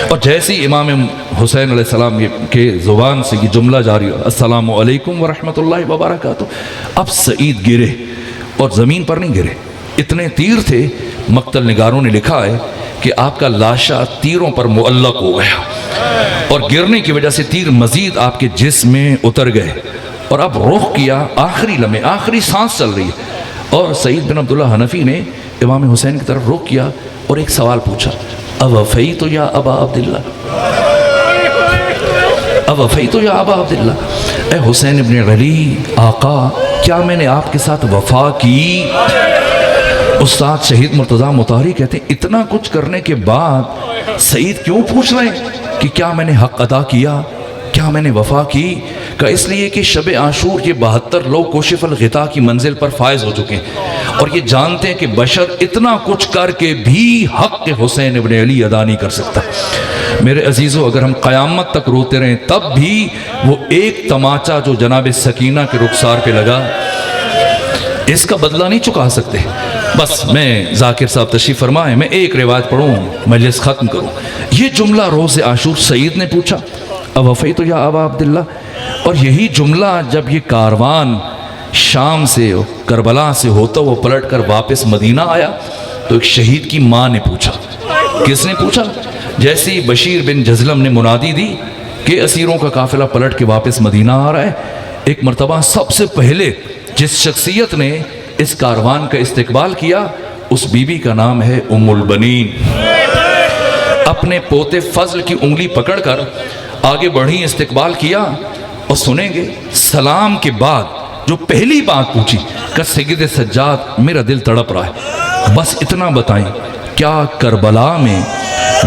اور جیسے ہی امام حسین علیہ السلام کے زبان سے یہ جملہ جاری ہوا، السلام علیکم ورحمۃ اللہ وبرکاتہ، اب سعید گرے، اور زمین پر نہیں گرے، اتنے تیر تھے، مقتل نگاروں نے لکھا ہے کہ آپ کا لاشا تیروں پر معلق ہو گیا، اور گرنے کی وجہ سے تیر مزید آپ کے جسم میں اتر گئے، اور اب رخ کیا، آخری لمحے، آخری سانس چل رہی ہے، اور سعید بن عبداللہ حنفی نے امام حسین کی طرف رخ کیا اور ایک سوال پوچھا، اوفیت یا ابا عبداللہ، اوفیت یا ابا عبداللہ، اے حسین ابن علی آقا، کیا میں نے آپ کے ساتھ وفا کی؟ استاد شہید مرتضیٰ مطہری کہتے ہیں اتنا کچھ کرنے کے بعد سعید کیوں پوچھ رہے ہیں کہ کیا میں نے حق ادا کیا، کیا میں نے وفا کی؟ کہ اس لیے کہ شب عاشور یہ 72 لوگ کوشف الغطا کی منزل پر فائز ہو چکے ہیں، اور یہ جانتے ہیں کہ بشر اتنا کچھ کر کے بھی حق حسین ابن علی ادا نہیں کر سکتا۔ میرے عزیزو، اگر ہم قیامت تک روتے رہیں تب بھی وہ ایک تماچا جو جناب سکینہ کے رخسار پہ لگا، اس کا بدلہ نہیں چکا سکتے۔ بس میں ذاکر صاحب تشریف فرمائیں، میں ایک روایت پڑھوں، مجلس ختم کروں۔ یہ جملہ روز عاشور سعید نے پوچھا، اوفیت یا ابا عبداللہ، اور یہی جملہ جب یہ کاروان شام سے کربلا سے ہوتا وہ پلٹ کر واپس مدینہ آیا تو ایک شہید کی ماں نے پوچھا۔ کس نے پوچھا؟ جیسے ہی بشیر بن جزلم نے منادی دی کہ اسیروں کا قافلہ پلٹ کے واپس مدینہ آ رہا ہے، ایک مرتبہ سب سے پہلے جس شخصیت نے اس کاروان کا استقبال کیا اس بی بی کا نام ہے ام البنین۔ اپنے پوتے فضل کی انگلی پکڑ کر آگے بڑھی، استقبال کیا، اور سنیں گے سلام کے بعد جو پہلی بات پوچھی کہ سید سجاد میرا دل تڑپ رہا ہے، بس اتنا بتائیں کیا کربلا میں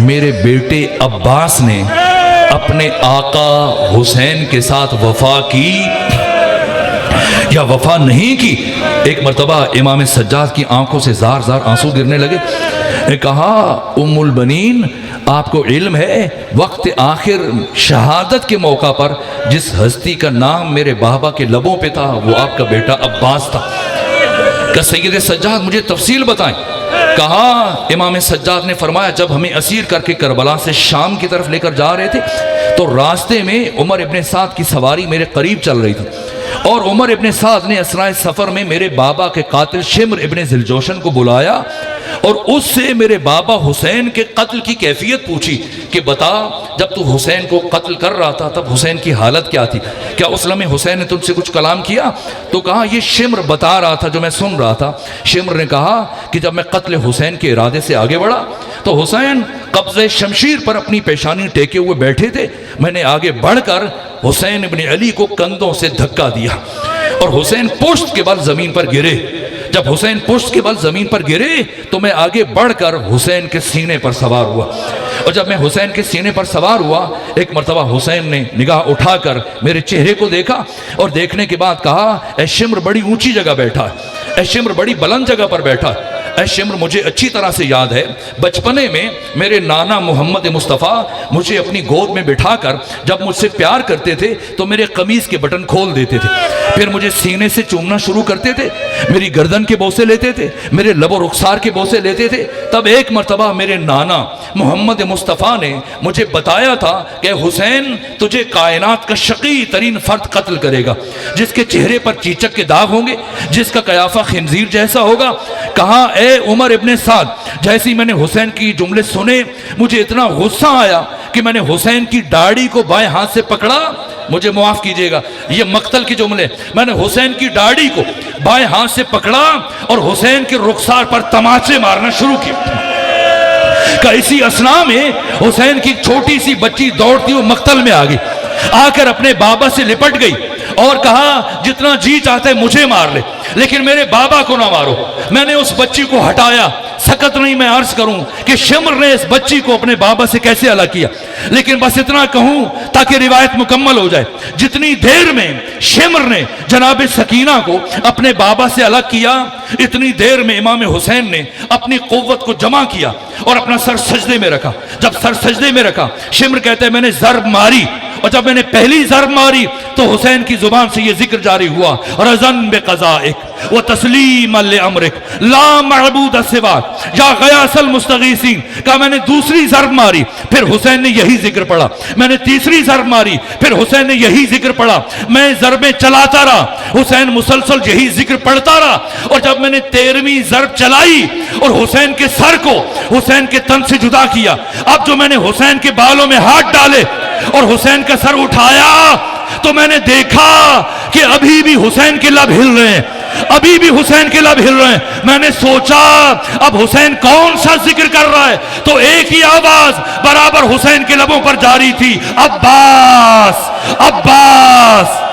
میرے بیٹے عباس نے اپنے آقا حسین کے ساتھ وفا کی یا وفا نہیں کی؟ ایک مرتبہ امام سجاد کی آنکھوں سے زار زار آنسو گرنے لگے۔ نے کہا ام البنین، آپ کو علم ہے وقت آخر شہادت کے موقع پر جس ہستی کا نام میرے بابا کے لبوں پہ تھا وہ آپ کا بیٹا عباس تھا۔ کہ سید سجاد مجھے تفصیل بتائیں۔ کہا امام سجاد نے فرمایا جب ہمیں اسیر کر کے کربلا سے شام کی طرف لے کر جا رہے تھے تو راستے میں عمر ابن سعد کی سواری میرے قریب چل رہی تھی، اور عمر ابن سعد نے اثناء سفر میں میرے بابا کے قاتل شمر ابن ذوالجوشن کو بلایا اور اس سے میرے بابا حسین کے قتل کی کیفیت پوچھی کہ بتا جب تو حسین کو قتل کر رہا تھا تب حسین کی حالت کیا تھی، کیا اس لمحے حسین نے تم سے کچھ کلام کیا؟ تو کہا یہ شمر بتا رہا تھا جو میں سن رہا تھا۔ شمر نے کہا کہ جب میں قتل حسین کے ارادے سے آگے بڑھا تو حسین قبضہ شمشیر پر اپنی پیشانی ٹیکے ہوئے بیٹھے تھے، میں نے آگے بڑھ کر حسین ابن علی کو کندھوں سے دھکا دیا اور حسین پشت کے بل زمین پر گرے۔ جب حسین پشت کے بل زمین پر گرے تو میں آگے بڑھ کر حسین کے سینے پر سوار ہوا، اور جب میں حسین کے سینے پر سوار ہوا ایک مرتبہ حسین نے نگاہ اٹھا کر میرے چہرے کو دیکھا اور دیکھنے کے بعد کہا اے شمر بڑی اونچی جگہ بیٹھا ہے، اے شمر بڑی بلند جگہ پر بیٹھا ہے۔ اے شمر مجھے اچھی طرح سے یاد ہے بچپنے میں میرے نانا محمد مصطفیٰ مجھے اپنی گود میں بٹھا کر جب مجھ سے پیار کرتے تھے تو میرے قمیض کے بٹن کھول دیتے تھے، پھر مجھے سینے سے چومنا شروع کرتے تھے، میری گردن کے بوسے لیتے تھے، میرے لب و رخسار کے بوسے لیتے تھے۔ تب ایک مرتبہ میرے نانا محمد مصطفیٰ نے مجھے بتایا تھا کہ حسین تجھے کائنات کا شقی ترین فرد قتل کرے گا، جس کے چہرے پر چیچک کے داغ ہوں گے، جس کا قیافہ خنزیر جیسا ہوگا۔ کہا اے عمر ابن سعد جیسی میں نے حسین کی جملے سنے مجھے اتنا غصہ آیا کہ میں نے حسین کی داڑھی کو بائیں ہاتھ سے پکڑا مجھے معاف کیجئے گا یہ مقتل کے جملے. میں نے حسین کی داڑھی کو بائیں ہاتھ سے پکڑا اور حسین کے رخسار پر تماچے مارنا شروع کیا. کہ اسی اسنا میں حسین کی چھوٹی سی بچی دوڑتی وہ مقتل میں آ گئی, آ کر اپنے بابا سے لپٹ گئی اور کہا جتنا جی چاہتا ہے مجھے مار لے لیکن میرے بابا کو نہ مارو. میں نے اس بچی کو ہٹایا. سکت نہیں میں عرض کروں کہ شمر نے اس بچی کو اپنے بابا سے کیسے الگ کیا, لیکن بس اتنا کہوں تاکہ روایت مکمل ہو جائے. جتنی دیر میں شمر نے جناب سکینہ کو اپنے بابا سے الگ کیا, اتنی دیر میں امام حسین نے اپنی قوت کو جمع کیا اور اپنا سر سجدے میں رکھا. جب سر سجدے میں رکھا, شمر کہتے ہیں میں نے ضرب ماری, اور جب میں نے پہلی ضرب ماری تو حسین کی زبان سے یہ ذکر جاری ہوا, رضن بقضائک و تسلیما لامرک لا معبود سواک یا غیاث المستغیثین. کہا میں نے دوسری ضرب ماری, پھر حسین نے یہی ذکر پڑھا. میں نے تیسری ضرب ماری, پھر حسین نے یہی ذکر پڑھا. میں ضربیں چلاتا رہا, حسین مسلسل یہی ذکر پڑھتا رہا. اور جب میں نے 13ویں ضرب چلائی اور حسین کے سر کو حسین کے تن سے جدا کیا, اب جو میں نے حسین کے بالوں میں ہاتھ ڈالے اور حسین کا سر اٹھایا تو میں نے دیکھا کہ ابھی بھی حسین کے لب ہل رہے ہیں, ابھی بھی حسین کے لب ہل رہے ہیں. میں نے سوچا اب حسین کون سا ذکر کر رہا ہے, تو ایک ہی آواز برابر حسین کے لبوں پر جاری تھی, عباس عباس